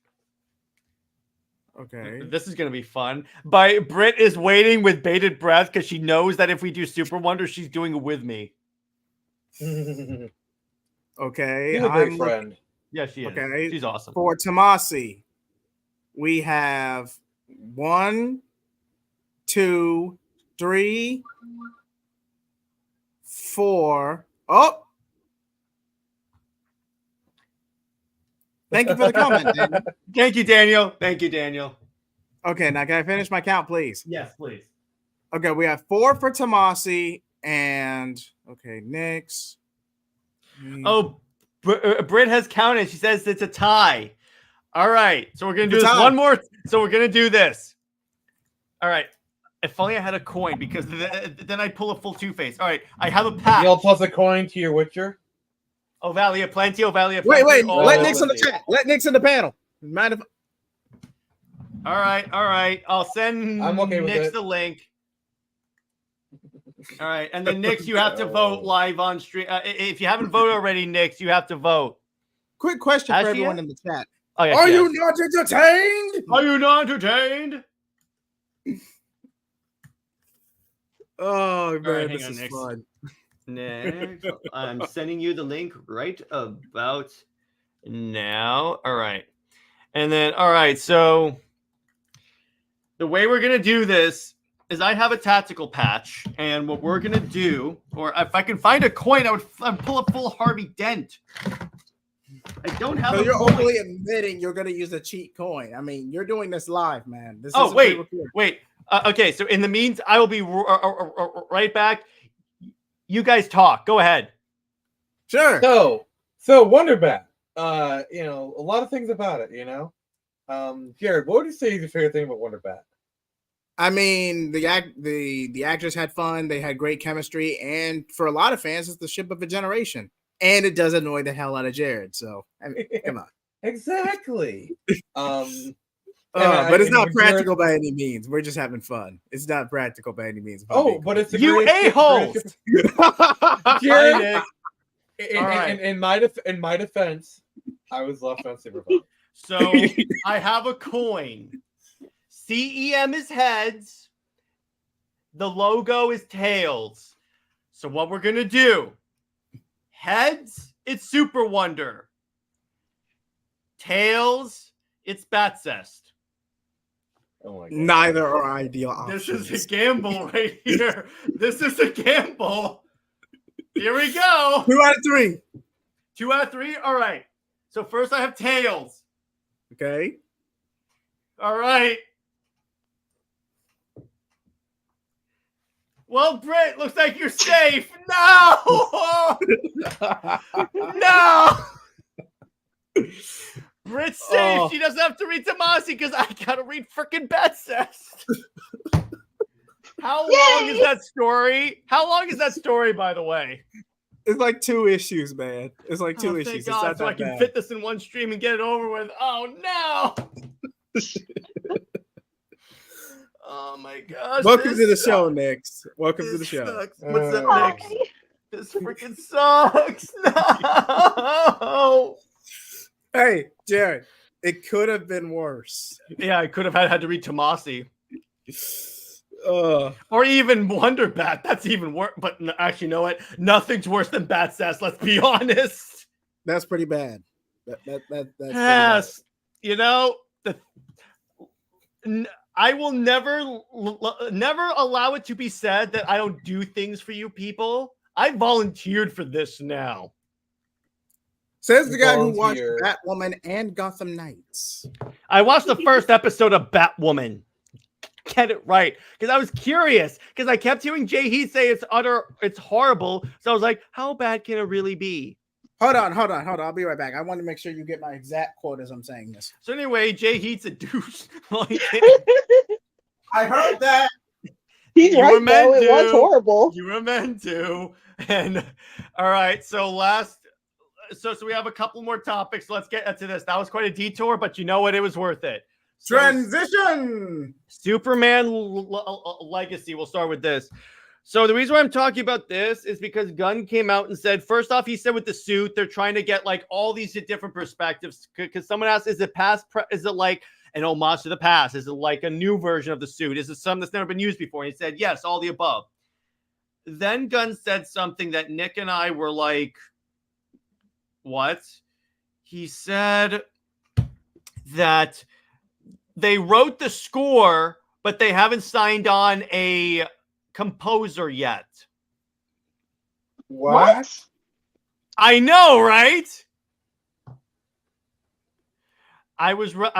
Okay. This is going to be fun. Britt is waiting with bated breath because she knows that if we do Super Wonder, she's doing it with me. Okay. She's a great friend. Yeah, she is. Okay. She's awesome. For Tomasi, we have 1, 2, 3, 4. Oh! Thank you for the comment, Daniel. Thank you, Daniel. Thank you, Daniel. Okay, now can I finish my count, please? Yes, please. Okay, we have 4 for Tomasi and next. Oh, Britt has counted. She says it's a tie. All right. So we're gonna do Good this time. one more. So we're gonna do this. All right. If only I had a coin, because then I'd pull a full Two-Face. All right. I have a patch. You'll plus a coin to your Witcher. Oh, Valley of Plenty. Oh, Valley of Wait, Plenty. wait. Oh, Let let's Nick's in the see. chat. Let Nick's in the panel. Mind if? All right. All right. I'll send I'm okay with Nix it. the link. All right. And then Nix, you have to vote live on stream. If you haven't voted already, Nix, you have to vote. Quick question Has for she everyone yet? in the chat. Oh, yes, Are yes. you not entertained? Are you not entertained? Oh man, right, hang this on, is Nick. fun. Next, I'm sending you the link right about now. All right. And then, all right. So the way we're going to do this is I have a tactical patch. And what we're going to do, or if I can find a coin, I'd pull a full Harvey Dent. I don't have So a you're coin. openly admitting you're going to use a cheat coin. I mean, you're doing this live, man. This Oh, isn't wait, pre-recorded. wait. Okay. So in the meantime, I will be right back. You guys talk. Go ahead. Sure. So Wonder Bat. You know, a lot of things about it, you know. Jared, what would you say is your favorite thing about Wonder Bat? I mean, the actors had fun. They had great chemistry, and for a lot of fans, it's the ship of a generation. And it does annoy the hell out of Jared. So, I mean, come on. Exactly. But I it's not mean, practical by any means. We're just having fun. It's not practical by any means. Oh, but it's a You a-holes. Jared, All right. in my defense, I was left on Superphone. So I have a coin. CEM is heads. The logo is tails. So what we're going to do, heads, it's Super Wonder. Tails, it's Batcest. Oh my God. Neither are ideal options. This is a gamble right here. This is a gamble. Here we go. 2 out of 3. 2 out of 3. All right. So first I have tails. Okay. All right. Well, Britt, looks like you're safe. No! No! Britt's safe. Oh. She doesn't have to read Tomasi because I gotta read freaking Batcest. How long is that story? How long is that story, by the way? It's like 2 issues, man. It's like 2 Thank issues. God, It's so not I that can bad. fit this in one stream and get it over with. Oh no! Oh my gosh! Welcome this to the show, sucks. Nix. Welcome to the This show. sucks. What's up, Hi. Nick? This freaking sucks. No. Hey, Jared, it could have been worse. Yeah, I could have had to read Tomasi. Uh, Or even Wonder Bat. That's even worse. But actually, you know what? Nothing's worse than Batcest. Let's be honest. that's pretty bad. That's pretty bad. Yes. You know, I will never allow it to be said that I don't do things for you people. I volunteered for this now. Says the guy who watched Volunteer. Batwoman and Gotham Knights. I watched the first episode of Batwoman. Get it right, because I was curious, because I kept hearing JJheat say it's horrible. So I was like, how bad can it really be? Hold on. I'll be right back. I want to make sure you get my exact quote as I'm saying this. So anyway, JJheat's a douche. I heard that. He's You were right, meant though. It was to. horrible. You were meant to. And all right, so we have a couple more topics. Let's get to this. That was quite a detour, but you know what? It was worth it. So, Transition. Superman Legacy. We'll start with this. So the reason why I'm talking about this is because Gunn came out and said, first off, he said with the suit, they're trying to get like all these different perspectives. Because someone asked, is it past? Is it like an homage to the past? Is it like a new version of the suit? Is it something that's never been used before? And he said, yes, all the above. Then Gunn said something that Nick and I were like, what? He said that they wrote the score, but they haven't signed on a composer yet. What? I know, right? I was ready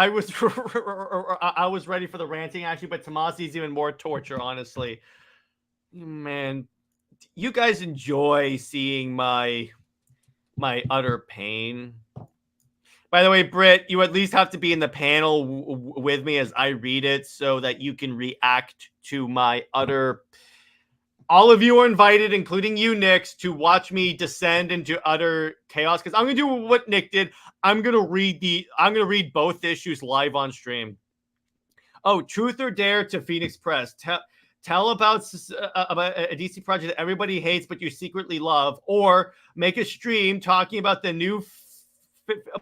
for the ranting actually, but Tomasi's even more torture, honestly. Man, you guys enjoy seeing my utter pain. By the way, Britt, you at least have to be in the panel with me as I read it so that you can react to my utter. All of you are invited, including you, Nix, to watch me descend into utter chaos. Because I'm gonna do what Nick did. I'm gonna read both issues live on stream. Oh, Truth or Dare to Phoenix Press. Tell about a DC project that everybody hates but you secretly love, or make a stream talking about the new.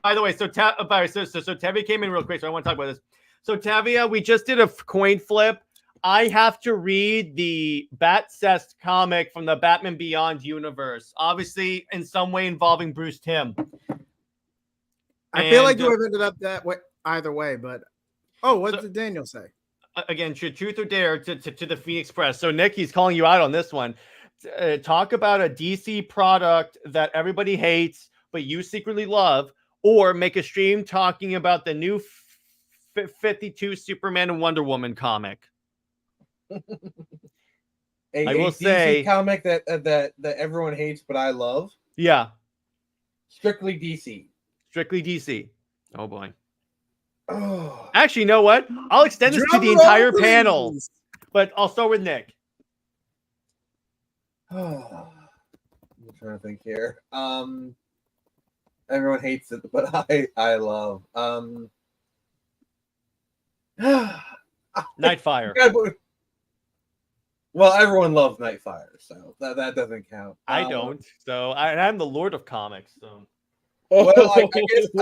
By the way, so Tavia came in real quick, so I want to talk about this. So Tavia, we just did a coin flip. I have to read the Bat-Cest comic from the Batman Beyond universe, obviously in some way involving Bruce Timm. I feel like you would have ended up that way either way, but what did Daniel say? Again, Truth or Dare to the Phoenix Press. So Nick, he's calling you out on this one. Talk about a DC product that everybody hates but you secretly love, or make a stream talking about the new 52 Superman and Wonder Woman comic. I will say comic that everyone hates but I love. Yeah. Strictly DC. Strictly DC. Oh boy. Oh. Actually, you know what? I'll extend this to the entire panel, but I'll start with Nick. I'm trying to think here. Everyone hates it, but I love. Nightfire. Well, everyone loves Nightfire, so that doesn't count. I don't. So I'm the Lord of Comics. So. Well, I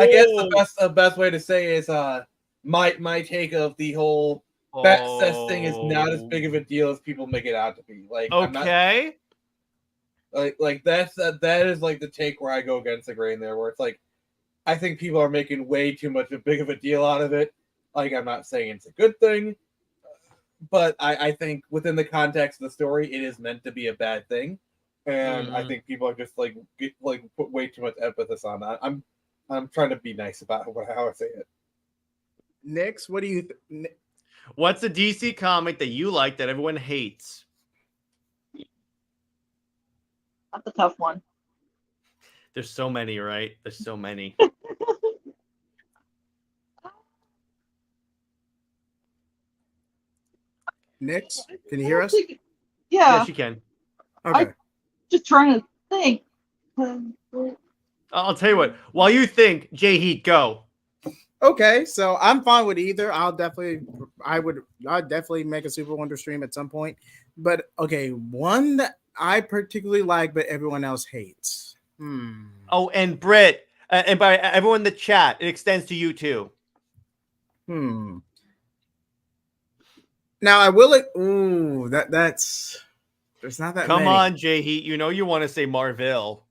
guess the best way to say is my take of the whole Bat-Cest thing is not as big of a deal as people make it out to be. Like, okay. Like that is like the take where I go against the grain there, where it's like I think people are making way too much a big of a deal out of it. Like, I'm not saying it's a good thing, but I think within the context of the story, it is meant to be a bad thing, and I think people are just put way too much emphasis on that. I'm trying to be nice about how I say it. Nix, what do you? What's a DC comic that you like that everyone hates? That's a tough one. There's so many, right? There's so many. Nix, can you hear us? Yeah, she can. Okay. I'm just trying to think. I'll tell you what. While you think, JJheat, go. Okay, so I'm fine with either. I'd definitely make a Super Wonder stream at some point. But okay, one that I particularly like, but everyone else hates. Oh, and Britt, and by everyone in the chat, it extends to you too. Now I will. That's. There's not that. Come many. on, JJheat. You know you want to say Marvel.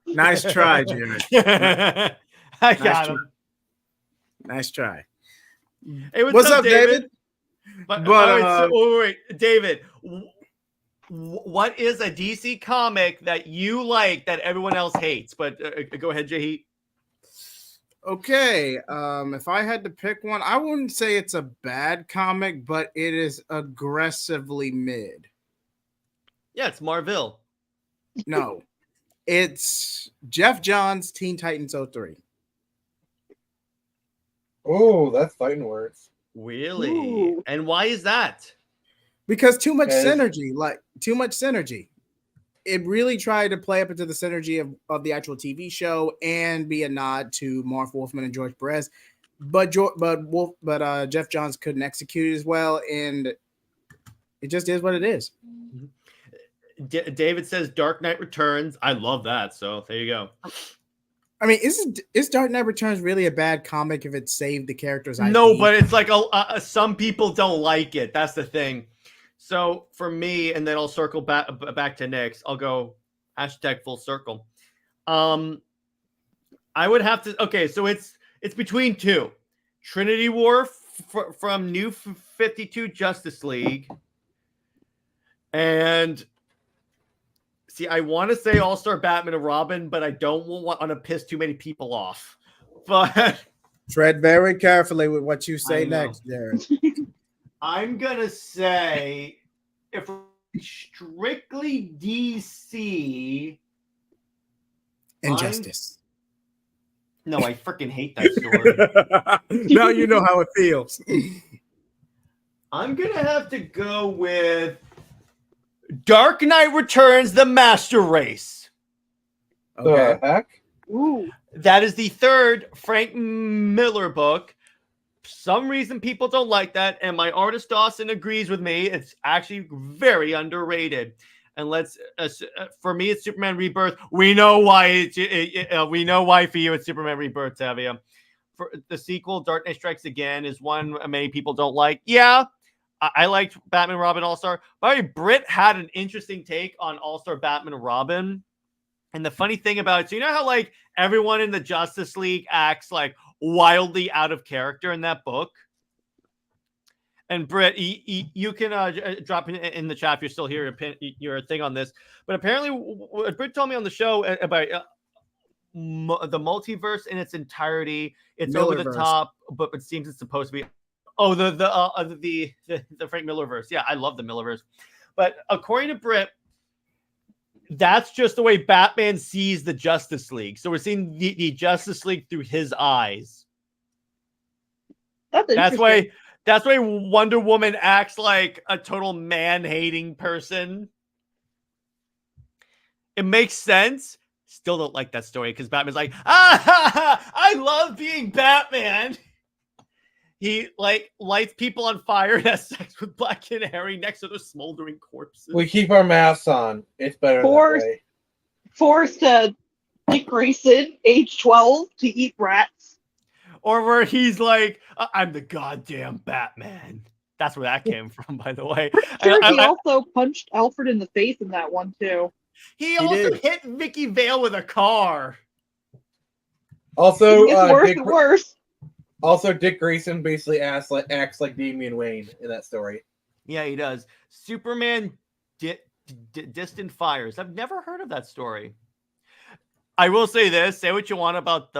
Nice try, Jared. I got him. Nice try. Hey, what's up, David? Wait, David. What is a DC comic that you like that everyone else hates? But go ahead, JJheat. Okay, if I had to pick one, I wouldn't say it's a bad comic, but it is aggressively mid. Yeah, it's Marvel. No, it's Jeff Johns' Teen Titans 03. Oh, that's fighting words. Really? Ooh. And why is that? Because too much synergy. It really tried to play up into the synergy of the actual TV show and be a nod to Marv Wolfman and George Perez, but Jeff Johns couldn't execute as well, and it just is what it is. David says Dark Knight Returns. I love that. So there you go. I mean, is Dark Knight Returns really a bad comic if it saved the character's IP? No, but it's like some people don't like it. That's the thing. So for me, and then I'll circle back to Nick's. I'll go hashtag full circle. I would have to. Okay, so it's between two: Trinity War from New 52 Justice League, and see, I want to say All-Star Batman and Robin, but I don't want to piss too many people off. But tread very carefully with what you say next, Jared. I'm gonna say, if strictly DC, Injustice. No, I freaking hate that story. Now you know how it feels. I'm gonna have to go with Dark Knight Returns: The Master Race. Okay. The heck? Ooh. That is the third Frank Miller book. For some reason people don't like that, and my artist Dawson agrees with me. It's actually very underrated. And for me, it's Superman Rebirth. We know why. We know why for you it's Superman Rebirth, Tavia. For the sequel, Dark Knight Strikes Again, is one many people don't like. Yeah, I liked Batman Robin All Star. By the way, Britt had an interesting take on All Star Batman and Robin. And the funny thing about it, so you know how like everyone in the Justice League acts like wildly out of character in that book? And Britt, you can drop in the chat if you're still here, your thing on this. But apparently, what Britt told me on the show about the multiverse in its entirety, it's over the top, but it seems it's supposed to be. Oh, the Frank Millerverse. Yeah, I love the Millerverse. But according to Britt, that's just the way Batman sees the Justice League. So we're seeing the Justice League through his eyes. That's why Wonder Woman acts like a total man-hating person. It makes sense. Still don't like that story because Batman's like, I love being Batman. He like lights people on fire and has sex with Black Canary next to the smoldering corpses. We keep our masks on. It's better that way. Forced Dick Grayson, age 12, to eat rats. Or where he's like, I'm the goddamn Batman. That's where that came from, by the way. Sure, he also punched Alfred in the face in that one, too. He also hit Vicky Vale with a car. Also, it gets worse and worse. Also, Dick Grayson basically acts like Damian Wayne in that story. Yeah, he does. Superman Distant Fires. I've never heard of that story. I will say this. Say what you want about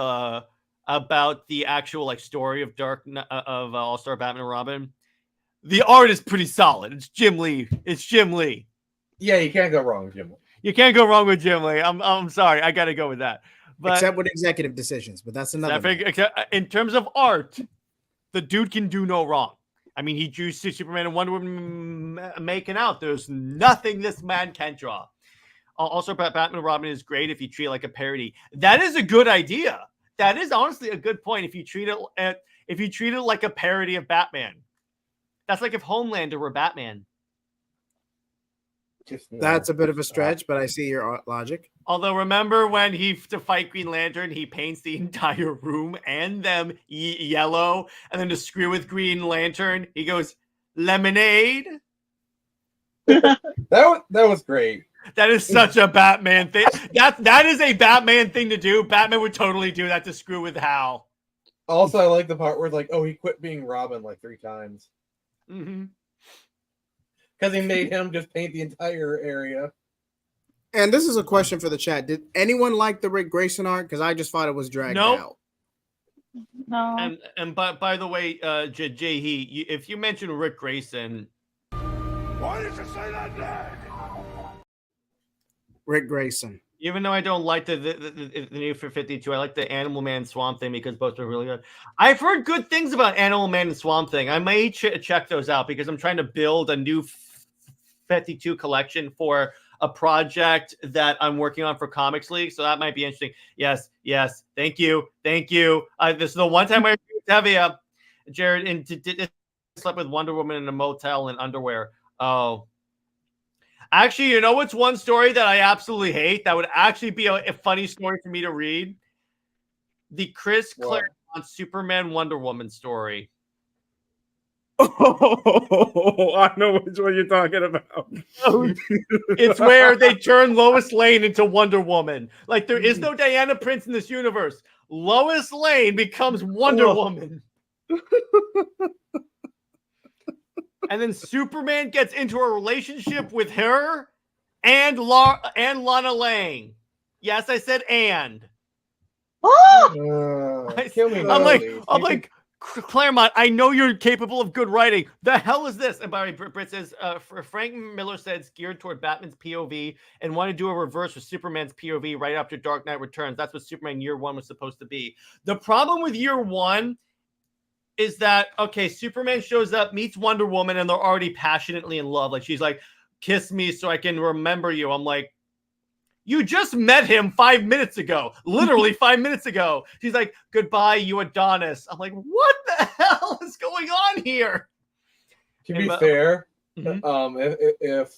the actual like story of All-Star Batman and Robin. The art is pretty solid. It's Jim Lee. Yeah, you can't go wrong with Jim Lee. You can't go wrong with Jim Lee. I'm sorry. I got to go with that. But except with executive decisions, but that's another. In terms of art, the dude can do no wrong. I mean, he drew Superman and Wonder Woman making out. There's nothing this man can't draw. Also, Batman and Robin is great if you treat it like a parody. That is a good idea. That is honestly a good point. If you treat it like a parody of Batman, that's like if Homelander were Batman. That's a bit of a stretch, but I see your logic. Although, remember when to fight Green Lantern, he paints the entire room and them yellow, and then to screw with Green Lantern, he goes, lemonade? That was great. That is such a Batman thing. That is a Batman thing to do. Batman would totally do that to screw with Hal. Also, I like the part where it's like, oh, he quit being Robin like 3 times. Mm-hmm. Because he made him just paint the entire area. And this is a question for the chat. Did anyone like the Rick Grayson art? Because I just thought it was dragged out. No. And by the way, JJheat, if you mention Rick Grayson, why did you say that name? Rick Grayson. Even though I don't like the new 52, I like the Animal Man Swamp Thing because both are really good. I've heard good things about Animal Man and Swamp Thing. I may check those out because I'm trying to build a new 52 collection for a project that I'm working on for Comics League. So that might be interesting. Yes. Thank you. This is the one time I Tevia, Jared, and slept with Wonder Woman in a motel in underwear. Oh. Actually, you know what's one story that I absolutely hate? That would actually be a funny story for me to read? The Chris Claremont Superman Wonder Woman story. Oh, I know which one you're talking about. It's where they turn Lois Lane into Wonder Woman. Like, there is no Diana Prince in this universe. Lois Lane becomes Wonder Woman. And then Superman gets into a relationship with her and Lana Lang. Yes, I said and. Oh! Kill me. I'm like, Claremont, I know you're capable of good writing. The hell is this? And by the way, Britt says, Frank Miller said it's geared toward Batman's POV and want to do a reverse with Superman's POV right after Dark Knight Returns. That's what Superman Year One was supposed to be. The problem with Year One is that, okay, Superman shows up, meets Wonder Woman, and they're already passionately in love. Like, she's like, kiss me so I can remember you. I'm like, you just met him 5 minutes ago. Literally 5 minutes ago. She's like, goodbye, you Adonis. I'm like, what the hell is going on here? To be fair, if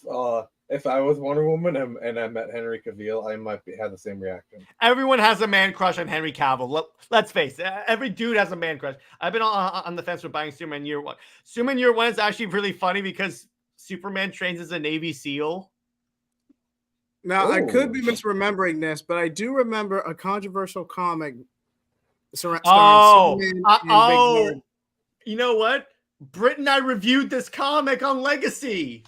I was Wonder Woman and I met Henry Cavill, I might have the same reaction. Everyone has a man crush on Henry Cavill. Let's face it. Every dude has a man crush. I've been on the fence with buying Superman Year One. Superman Year One is actually really funny because Superman trains as a Navy SEAL. Now, I could be misremembering this, but I do remember a controversial comic starring Superman and Big Bird. You know what? Britt and I reviewed this comic on Legacy.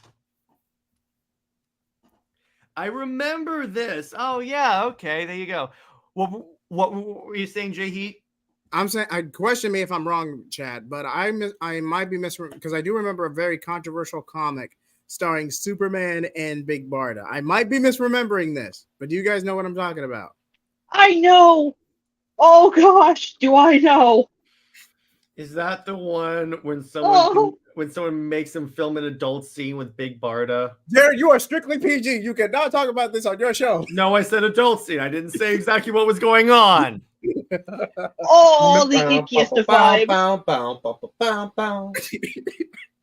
I remember this. Oh, yeah. Okay, there you go. Well, what were you saying, JJheat? I'm saying, question me if I'm wrong, Chad, but I might be misremembering because I do remember a very controversial comic starring Superman and Big Barda. I might be misremembering this, but do you guys know what I'm talking about? I know. Oh gosh, do I know? Is that the one when someone makes him film an adult scene with Big Barda? Jared, you are strictly PG. You cannot talk about this on your show. No, I said adult scene. I didn't say exactly what was going on. Oh, the ickiest of vibes.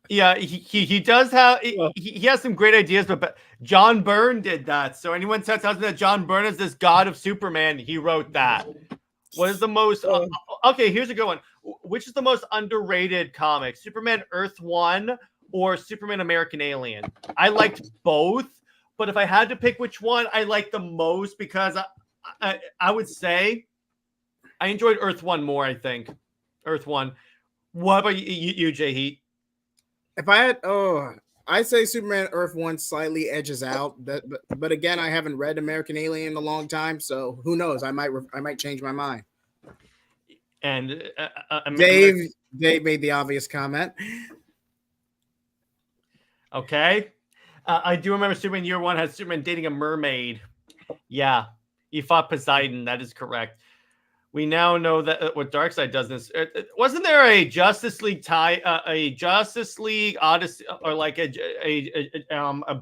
Yeah, he does have he has some great ideas, but John Byrne did that. So anyone tells me that John Byrne is this god of Superman, he wrote that. What is the most okay? Here's a good one. Which is the most underrated comic? Superman Earth One or Superman American Alien? I liked both, but if I had to pick which one I liked the most, because I would say I enjoyed Earth One more. I think Earth One. What about you JJheat? If I had, I say Superman Earth One slightly edges out, but again, I haven't read American Alien in a long time, so who knows? I might change my mind. And Dave made the obvious comment. Okay, I do remember Superman Year One had Superman dating a mermaid. Yeah, he fought Poseidon. That is correct. We now know that what Darkseid does this. Wasn't there a Justice League a Justice League Odyssey, or like a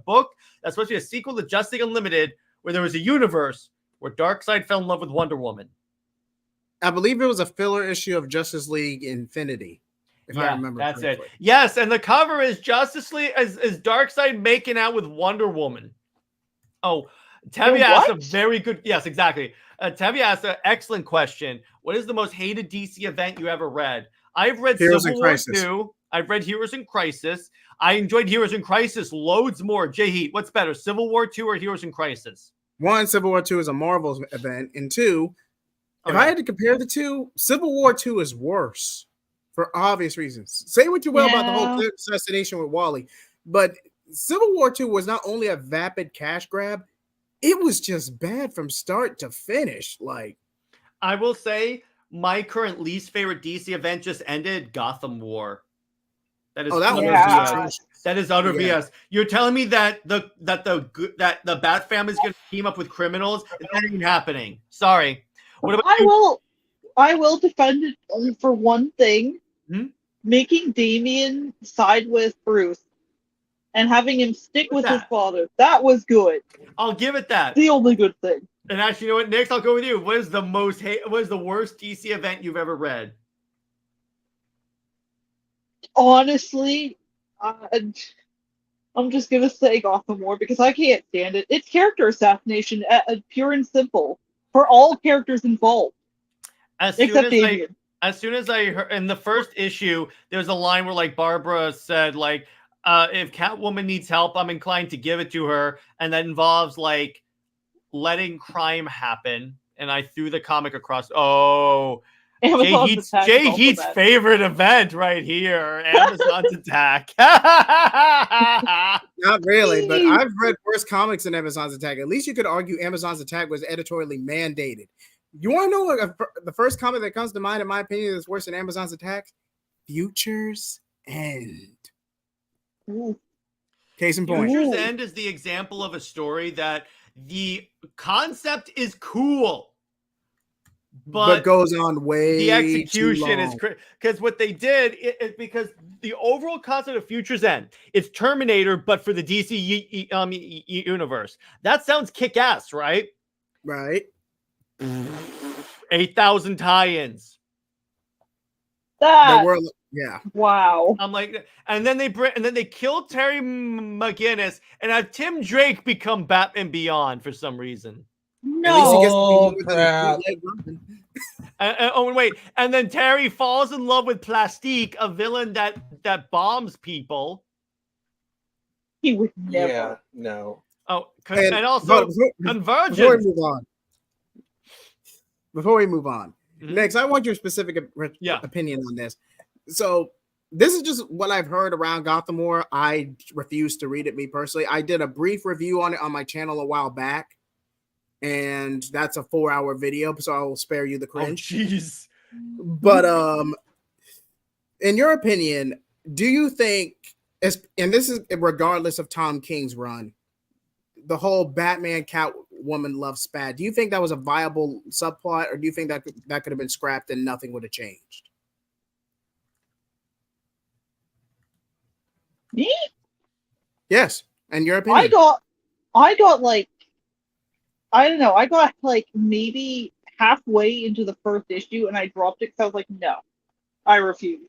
book that's supposed to be a sequel to Justice League Unlimited, where there was a universe where Darkseid fell in love with Wonder Woman? I believe it was a filler issue of Justice League Infinity, if I remember. That's correctly. it. Yes, and the cover is Justice League is Darkseid making out with Wonder Woman. Oh, Tevye asked a very good. Yes, exactly. Tevye asked an excellent question. What is the most hated DC event you ever read? I've read Heroes Civil in War Crisis. 2. I've read Heroes in Crisis. I enjoyed Heroes in Crisis loads more. JJheat, what's better, Civil War 2 or Heroes in Crisis? One, Civil War 2 is a Marvel event, and two, if I had to compare the two, Civil War 2 is worse for obvious reasons. Say what you will about the whole assassination with Wally, but Civil War 2 was not only a vapid cash grab, it was just bad from start to finish. Like, I will say my current least favorite DC event just ended, Gotham War. That is BS. That is utter BS. You're telling me that the Bat family is going to team up with criminals? It's not even happening. Sorry. What about I will defend it only for one thing. Making Damian side with Bruce and having him stick with his father. That was good. I'll give it that. The only good thing. And actually, you know what, Nick? I'll go with you. What is the worst DC event you've ever read? Honestly, I'm just gonna say Gotham War because I can't stand it. It's character assassination, pure and simple, for all characters involved, except Damian. As soon as I heard in the first issue, there's a line where like Barbara said like, if Catwoman needs help, I'm inclined to give it to her, and that involves like letting crime happen. And I threw the comic across. Oh, JJheat's favorite event right here, Amazon's Attack. Not really, but I've read worse comics than Amazon's Attack. At least you could argue Amazon's Attack was editorially mandated. You want to know what the first comic that comes to mind, in my opinion, is worse than Amazon's Attack? Future's End. Ooh. Case in point. Future's End is the example of a story that the concept is cool, but goes on way the execution is too long. because what they did is because the overall concept of Future's End, it's Terminator, but for the DC universe. That sounds kick-ass, right? Right. 8,000 tie-ins. That yeah. wow. I'm like, and then they kill Terry McGinnis and have Tim Drake become Batman Beyond for some reason. No. At least he gets to be crap. And wait, and then Terry falls in love with Plastique, a villain that bombs people. He would never. Yeah, no. Oh, and also Convergence. Before we move on, Mhm. next, I want your specific opinion on this. So this is just what I've heard around Gotham War. I refuse to read it, me personally. I did a brief review on it on my channel a while back, and that's a 4-hour video, so I will spare you the cringe. Oh, jeez. But in your opinion, do you think, and this is regardless of Tom King's run, the whole Batman Catwoman love spat, do you think that was a viable subplot, or do you think that could have been scrapped and nothing would have changed? Me? Yes. And your opinion? I got like, I don't know. I got like maybe halfway into the first issue and I dropped it because I was like, no, I refuse.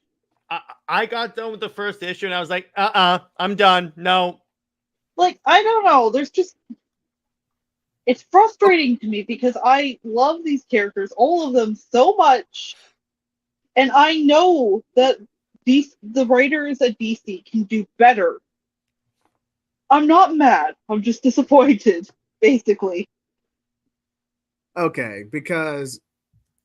I got done with the first issue and I was like, I'm done. No. Like, I don't know. There's just, it's frustrating to me because I love these characters, all of them, so much. And I know that the writers at DC can do better. I'm not mad. I'm just disappointed, basically. Okay, because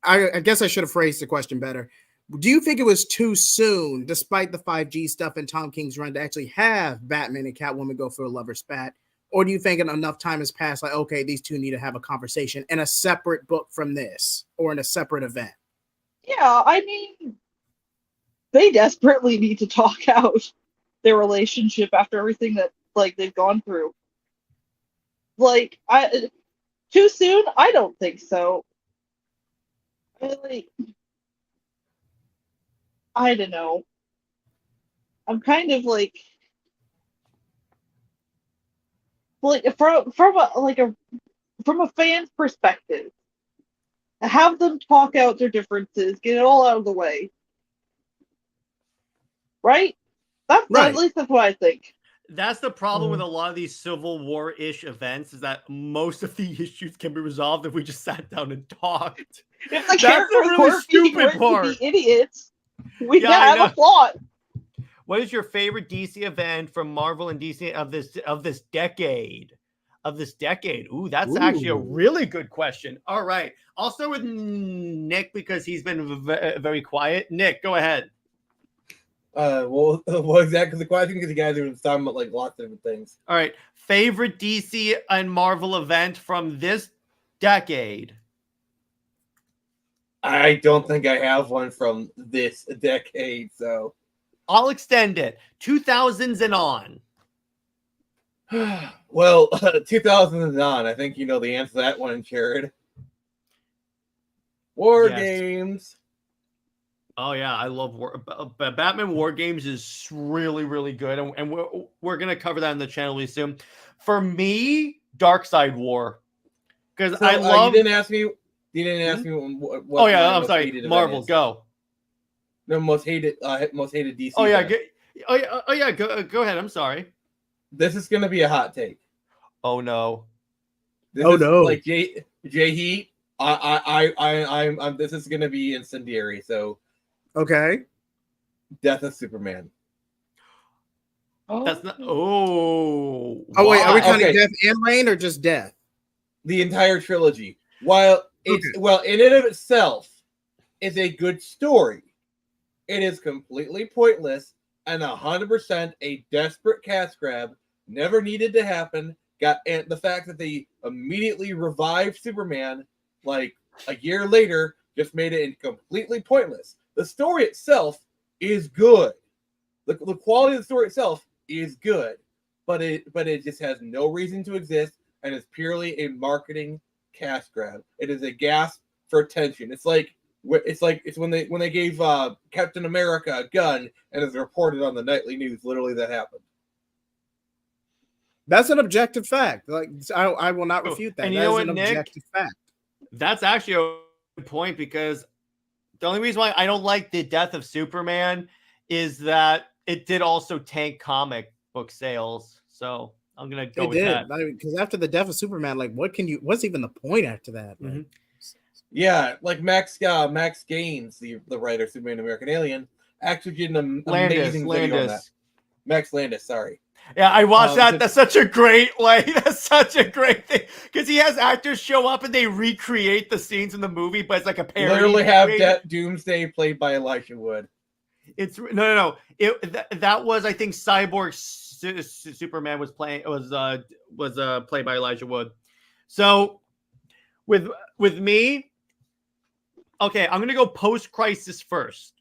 I guess I should have phrased the question better. Do you think it was too soon, despite the 5G stuff and Tom King's run, to actually have Batman and Catwoman go for a lover spat? Or do you think enough time has passed, like, okay, these two need to have a conversation in a separate book from this, or in a separate event? Yeah, I mean, they desperately need to talk out their relationship after everything that, like, they've gone through. Like, too soon? I don't think so. I don't know. I'm kind of like from a fan's perspective, have them talk out their differences, get it all out of the way, right? That's Right. At least that's what I think. That's the problem with a lot of these Civil War-ish events, is that most of the issues can be resolved if we just sat down and talked. If the That's the characters really weren't being stupid written part. to be idiots, we Yeah, can I have know. a plot. What is your favorite DC event from Marvel and DC of this decade? Ooh, that's actually a really good question. All right, I'll start with Nick because he's been very quiet. Nick, go ahead. Well, exactly the question, because you guys are talking about like lots of different things. All right, favorite DC and Marvel event from this decade. I don't think I have one from this decade, so I'll extend it. 2000s and on. well, 2000 and on. I think you know the answer to that one, Jared. War games. Oh yeah, I love Batman War Games is really, really good, and we're gonna cover that on the channel really soon. For me, Dark Side War, because I love. You didn't ask me. You didn't ask me what. Oh yeah, I'm sorry. Marvel, go. No, most hated DC. Oh yeah, go ahead. I'm sorry. This is gonna be a hot take. Oh no. No. Like JJheat. I'm. This is gonna be incendiary. So. Okay. Death of Superman. That's not. Oh. Oh wait, are we counting Death and Reign or just Death? The entire trilogy. While it's in and of itself is a good story, it is completely pointless and 100% a desperate cash grab. Never needed to happen. And the fact that they immediately revived Superman like a year later just made it completely pointless. The story itself is good. The quality of the story itself is good, but it just has no reason to exist, and it's purely a marketing cash grab. It is a gasp for attention. It's when they gave Captain America a gun and it's reported on the nightly news. Literally, that happened. That's an objective fact. Like I will not refute that. And you That know is what, an Nick? objective fact. That's actually a good point, because the only reason why I don't like the death of Superman is that it did also tank comic book sales. So I'm gonna go with that. Because after the death of Superman, like what's even the point after that? Like, Yeah, like Max Gaines, the writer of Superman American Alien, actually did an amazing video on that. Max Landis, sorry. Yeah, I watched that. That's such a great, that's such a great thing, because he has actors show up and they recreate the scenes in the movie, but it's like a parody. Literally have Doomsday played by Elijah Wood. It's no. That was, I think, Cyborg Superman was played by Elijah Wood. So with me, okay, I'm gonna go post-crisis first.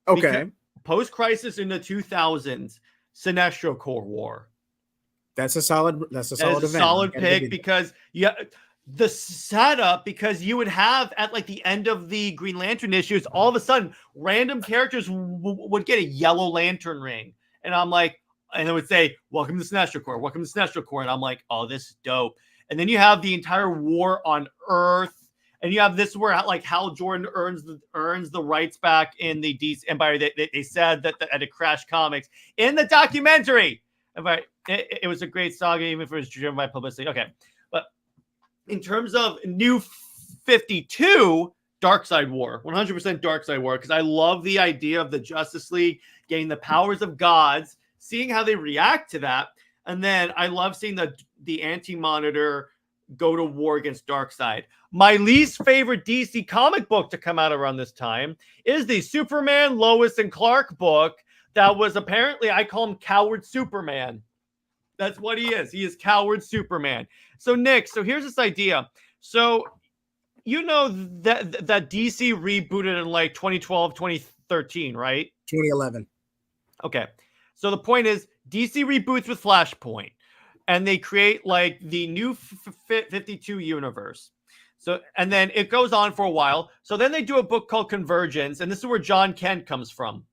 Okay, post-crisis in the 2000s. Sinestro Corps War. That's a solid pick, because the setup, because you would have at like the end of the Green Lantern issues, all of a sudden random characters would get a yellow lantern ring, and I'm like, and it would say, "Welcome to Sinestro Corps, welcome to Sinestro Corps," and I'm like, "Oh, this is dope." And then you have the entire war on Earth. And you have this where like Hal Jordan earns the rights back in the DC Empire. They said that at a Crash Comics in the documentary. It was a great saga, even if it was driven by publicity. Okay, but in terms of New 52, Darkseid War, 100% Darkseid War, because I love the idea of the Justice League getting the powers of gods, seeing how they react to that, and then I love seeing the Anti-Monitor go to war against Darkseid. My least favorite DC comic book to come out around this time is the Superman, Lois, and Clark book that was apparently, I call him Coward Superman. That's what he is. He is Coward Superman. So, Nick, here's this idea. So, you know that DC rebooted in like 2012, 2013, right? 2011. Okay. So the point is DC reboots with Flashpoint. And they create like the new 52 universe. So, and then it goes on for a while. So then they do a book called Convergence, and this is where John Kent comes from.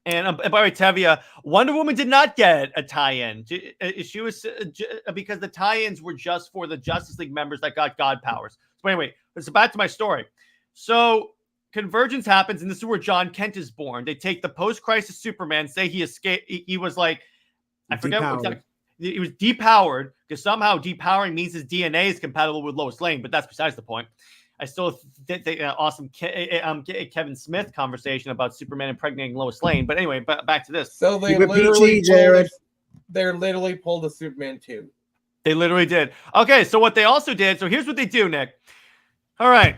And by the way, Tevia, Wonder Woman did not get a tie-in. She was because the tie-ins were just for the Justice League members that got God powers. So anyway, it's back to my story. So Convergence happens, and this is where John Kent is born. They take the post-crisis Superman, say he escaped. He was like, I forget what exactly. He was depowered, because somehow depowering means his DNA is compatible with Lois Lane, but that's besides the point. I still think awesome Kevin Smith conversation about Superman impregnating Lois Lane. But anyway, back to this. So they literally pulled a Superman 2. They literally did. Okay, so what they also did, so here's what they do, Nick. All right.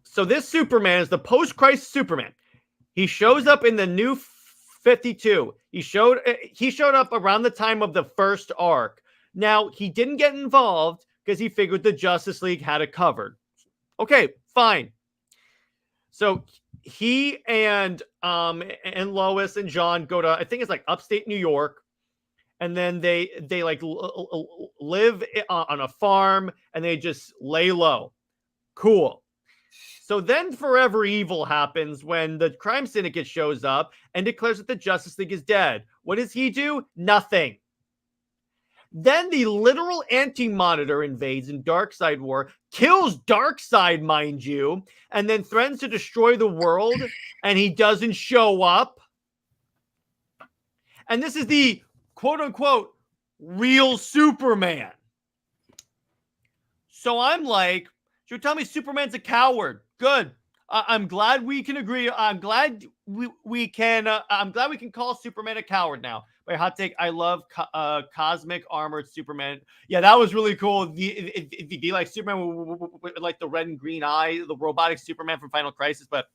So this Superman is the post-crisis Superman. He shows up in the new 52. He showed up around the time of the first arc. Now, he didn't get involved because he figured the Justice League had it covered. Okay, fine. So he and Lois and John go to, I think it's like upstate New York, and then they like live on a farm and they just lay low. Cool. So then Forever Evil happens when the crime syndicate shows up and declares that the Justice League is dead. What does he do? Nothing. Then the literal Anti-Monitor invades in Darkseid War, kills Darkseid, mind you, and then threatens to destroy the world, and he doesn't show up. And this is the quote-unquote real Superman. So I'm like, you're telling me Superman's a coward. Good. I'm glad we can agree. I'm glad we can call Superman a coward now. My hot take, I love cosmic armored Superman. Yeah, that was really cool. The like Superman with like the red and green eye, the robotic Superman from Final Crisis. But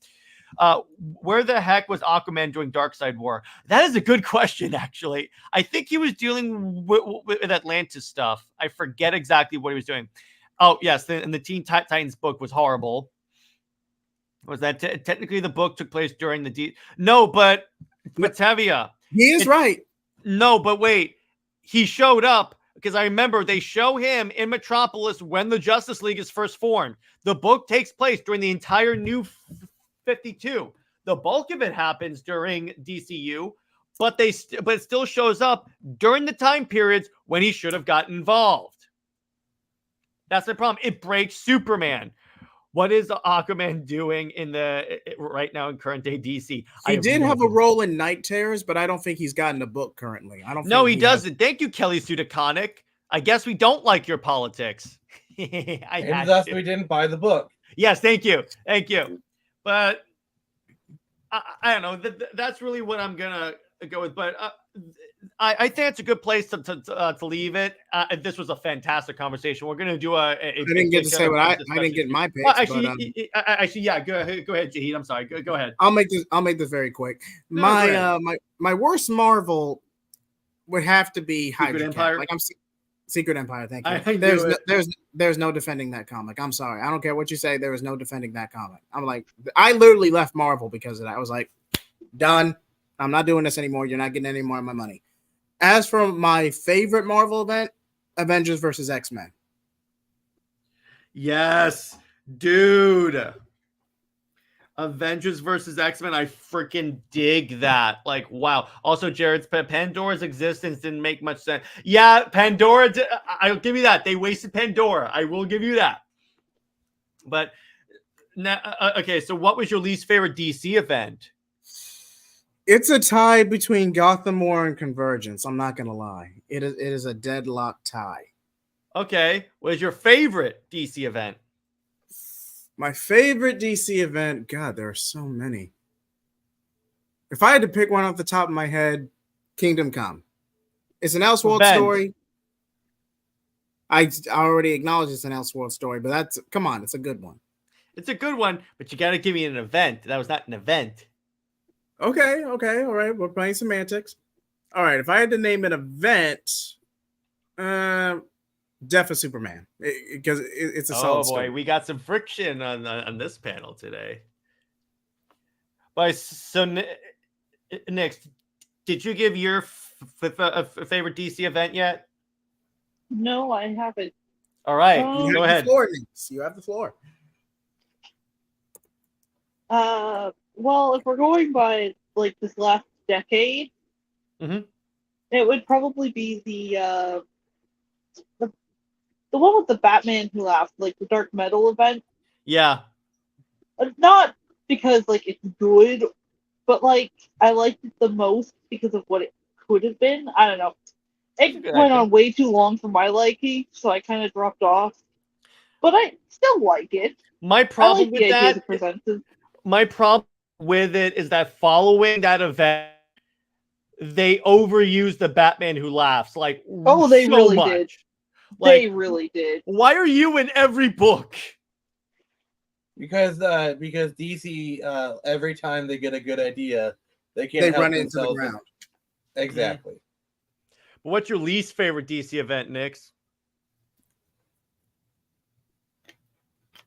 where the heck was Aquaman during Darkseid War? That is a good question, actually. I think he was dealing with Atlantis stuff. I forget exactly what he was doing. Oh, yes, and the Teen Titans book was horrible. Was that technically the book took place during the No, but Tevia. He is right. No, but wait. He showed up because I remember they show him in Metropolis when the Justice League is first formed. The book takes place during the entire New 52. The bulk of it happens during DCU, but it still shows up during the time periods when he should have gotten involved. That's the problem. It breaks Superman. What is Aquaman doing right now in current day DC? He did have a role in Night Terrors, but I don't think he's gotten a book currently. I don't. No, he doesn't. Thank you, Kelly Sudaconic. I guess we don't like your politics. And thus we didn't buy the book. Yes, thank you. But I don't know. That's really what I'm gonna go with. But I think it's a good place to leave it. This was a fantastic conversation. We're gonna do a I didn't get to say what I didn't get my picks. Well, actually, yeah. Go ahead, JJheat. I'm sorry. Go ahead. I'll make this very quick. My worst Marvel would have to be Secret Empire. Secret Empire. Thank you. There's no defending that comic. I'm sorry. I don't care what you say. There is no defending that comic. I'm like, I literally left Marvel because of that. I was like, done. I'm not doing this anymore. You're not getting any more of my money. As for my favorite Marvel event, Avengers versus X-Men. Yes, dude. Avengers versus X-Men. I freaking dig that. Like, wow. Also, Jared's Pandora's existence didn't make much sense. Yeah, Pandora. I'll give you that. They wasted Pandora. I will give you that. But now, okay. So, what was your least favorite DC event? It's a tie between Gotham War and Convergence. I'm not gonna lie. It is a deadlock tie. Okay. What is your favorite DC event? My favorite DC event, God, there are so many. If I had to pick one off the top of my head, Kingdom Come. It's an Elseworld story. I already acknowledge it's an Elseworld story, but come on, it's a good one. It's a good one, but you got to give me an event. That was not an event. Okay, all right. We're playing semantics. All right, if I had to name an event, Death of Superman, because it's a solid story. We got some friction on this panel today. But so next, did you give your favorite DC event yet? No, I haven't. All right, go ahead. You have the floor. Well, if we're going by like this last decade, it would probably be the one with the Batman Who Laughs, like the Dark Metal event. Yeah. Not because like it's good, but like I liked it the most because of what it could have been. I don't know. It went on way too long for my liking, so I kind of dropped off. But I still like it. My problem with that. My problem with it is that following that event, they overused the Batman Who Laughs. Like, they really much. Did. Like, they really did. Why are you in every book? Because DC every time they get a good idea, they run into the ground. Exactly. But what's your least favorite DC event, Nix?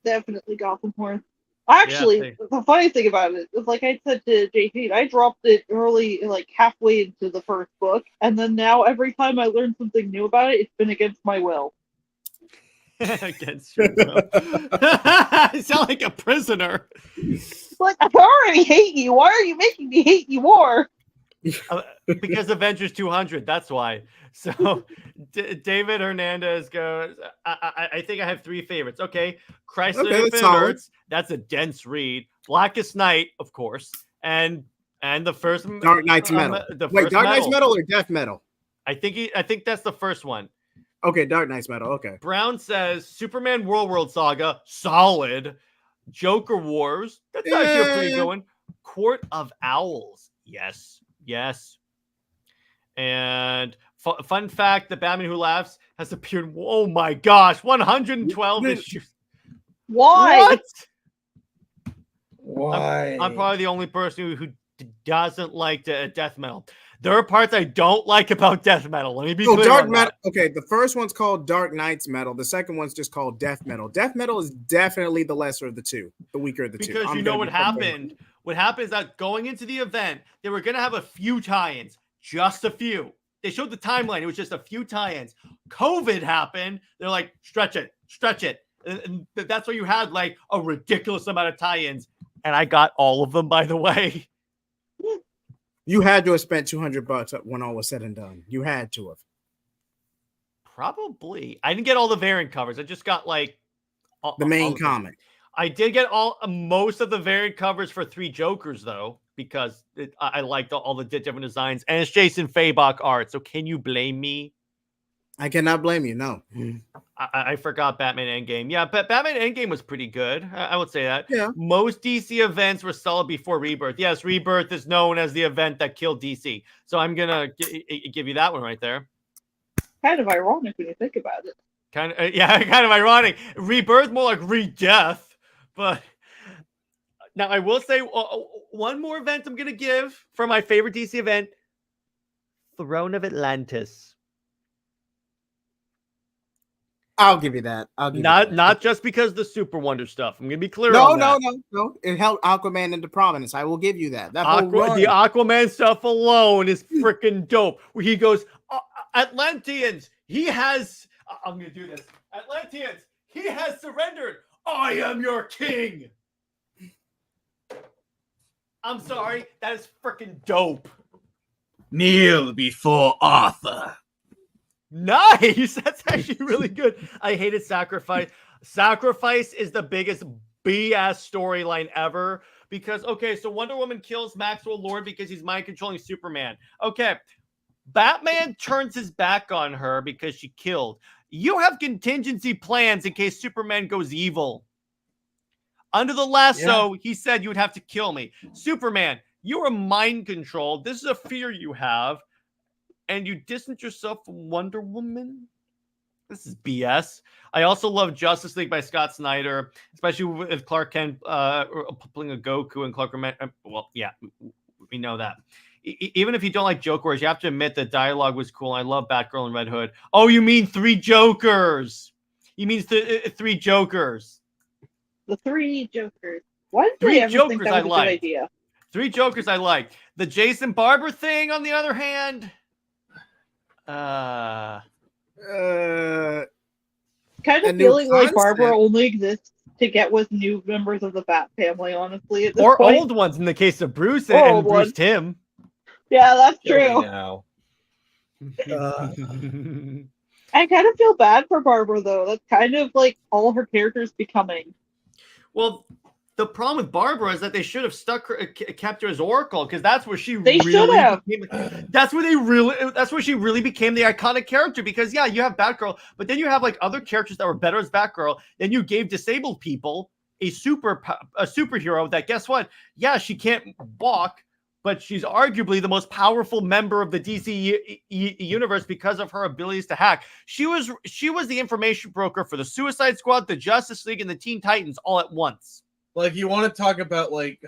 Definitely Gotham War. Actually, the funny thing about it is, like I said to JJheat, I dropped it early, like halfway into the first book, and then now every time I learn something new about it, it's been against my will. Against your will. You sound like a prisoner. Like, I already hate you. Why are you making me hate you more? Because Avengers 200, that's why. So David Hernandez goes, I think I have three favorites. Okay, Chrysler Infinite Earths, that's a dense read. Blackest Night, of course, and the first Dark Knight's Metal. Wait, Dark Knight's Metal or Death Metal? I think that's the first one. Okay, Dark Knight's Metal. Okay. Brown says Superman World Saga, solid. Joker Wars, that's actually a pretty good one. Court of Owls, yes. And fun fact, the Batman Who Laughs has appeared, oh my gosh, 112 issues. Why? Why? I'm probably the only person who doesn't like the death metal. There are parts I don't like about death metal. Let me be Oh, clear dark on metal. that. Okay, the first one's called Dark Knights metal. The second one's just called death metal. Death metal is definitely the lesser of the two, the weaker of the two. Because you know what happened? What happened is that going into the event, they were going to have a few tie-ins, just a few. They showed the timeline. It was just a few tie-ins. COVID happened. They're like, stretch it. And that's why you had like a ridiculous amount of tie-ins. And I got all of them, by the way. You had to have spent $200 when all was said and done. You had to have. Probably. I didn't get all the variant covers. I just got like The main comic. I did get most of the variant covers for 3 Jokers though, because I liked all the different designs, and it's Jason Fabok art. So can you blame me? I cannot blame you. No. I forgot Batman Endgame. Yeah, but Batman Endgame was pretty good. I would say that. Yeah. Most DC events were solid before Rebirth. Yes, Rebirth is known as the event that killed DC. So I'm gonna give you that one right there. Kind of ironic when you think about it. Kind of ironic. Rebirth more like re-death. But now I will say one more event I'm gonna give for my favorite DC event: Throne of Atlantis. I'll give you that. Not just because the Super Wonder stuff. I'm gonna be clear. No. It held Aquaman into prominence. I will give you that. The Aquaman stuff alone is freaking dope. Where he goes, Atlanteans. He has. I'm gonna do this. Atlanteans. He has surrendered. I am your king. I'm sorry. That is freaking dope. Kneel before Arthur. Nice. That's actually really good. I hated Sacrifice. Sacrifice is the biggest BS storyline ever because, okay, so Wonder Woman kills Maxwell Lord because he's mind controlling Superman. Okay. Batman turns his back on her because she killed. You have contingency plans in case Superman goes evil. Under the lasso, he said you would have to kill me. Superman, you are mind controlled. This is a fear you have. And you distance yourself from Wonder Woman? This is BS. I also love Justice League by Scott Snyder, especially with Clark Kent pulling a Goku and Clark Kent. Well, yeah, we know that. Even if you don't like Joker Wars, you have to admit the dialogue was cool. I love Batgirl and Red Hood. Oh, you mean 3 Jokers? You mean 3 Jokers? The 3 Jokers. Why did 3 they ever Jokers think that was a good idea? 3 Jokers I like. The Jason Barber thing, on the other hand, kind of feeling like Barbara only exists to get with new members of the Bat family, honestly. At this or point. old ones in the case of Bruce and Bruce Timm. Yeah, that's true. I kind of feel bad for Barbara though. That's kind of like all her characters becoming. Well, the problem with Barbara is that they should have kept her as Oracle, because that's where she that's where she really became the iconic character. Because yeah, you have Batgirl, but then you have like other characters that were better as Batgirl. Then you gave disabled people a superhero that, guess what? Yeah, she can't walk, but she's arguably the most powerful member of the DC universe because of her abilities to hack. She was the information broker for the Suicide Squad, the Justice League, and the Teen Titans all at once. Like, you want to talk about like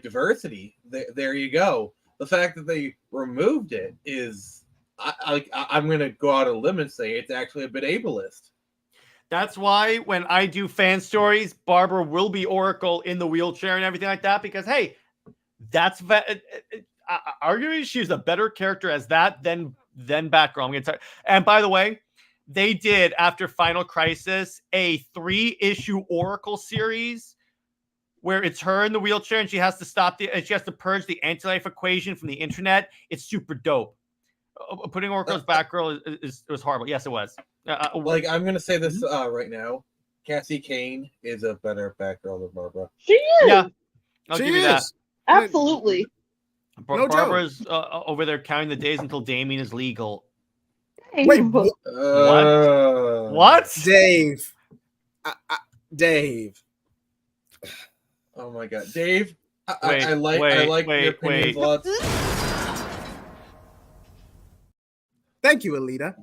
diversity? There you go. The fact that they removed it is, I'm going to go out on a limb and say it's actually a bit ableist. That's why when I do fan stories, Barbara will be Oracle in the wheelchair and everything like that. Because hey, that's arguably she's a better character as that than Batgirl. I'm going to tell you. And by the way, they did, after Final Crisis, a 3-issue Oracle series where it's her in the wheelchair and she has to purge the anti-life equation from the internet. It's super dope. Putting Oracle as Batgirl was horrible. Yes, it was. Like, I'm going to say this right now. Cassie Kane is a better Batgirl than Barbara. She is. Yeah, I'll give you that. Absolutely. Barbara's over there counting the days until Damien is legal. Wait, what? Dave. Dave. Oh my God, Dave. I like your opinions lots. Thank you, Alita.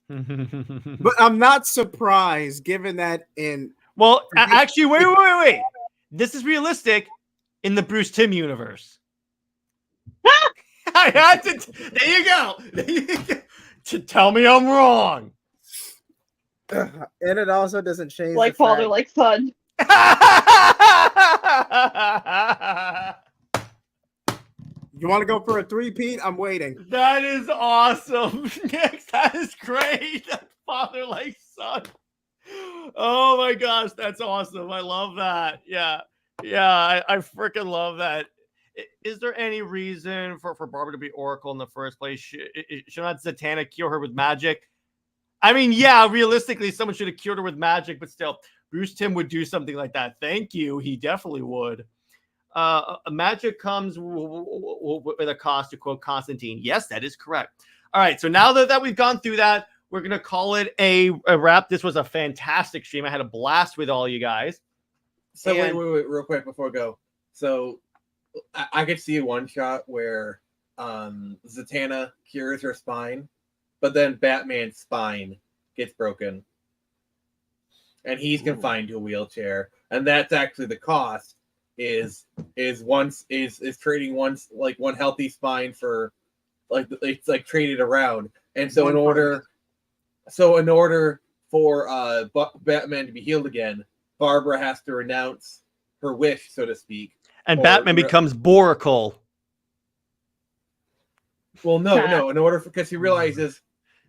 But I'm not surprised, given that actually, wait. This is realistic in the Bruce Timm universe. I had to. There you go. To tell me I'm wrong. And it also doesn't change Like the father, fact. like son. You want to go for a three-peat? I'm waiting. That is awesome. Next, that is great. Father like son. Oh my gosh, that's awesome. I love that. Yeah. Yeah, I freaking love that. Is there any reason for Barbara to be Oracle in the first place? Should not Zatanna cure her with magic? I mean, yeah, realistically, someone should have cured her with magic, but still, Bruce Timm would do something like that. Thank you. He definitely would. Magic comes with a cost, to quote Constantine. Yes, that is correct. All right, so now that we've gone through that, we're going to call it a wrap. This was a fantastic stream. I had a blast with all you guys. So wait, real quick before we go. So I could see one shot where Zatanna cures her spine, but then Batman's spine gets broken, and he's confined to a wheelchair, and that's actually the cost. Is trading one healthy spine for it's like traded around, and so in order for Batman to be healed again, Barbara has to renounce her wish, so to speak, and Batman becomes Boracle. Well, no. In order because he realizes,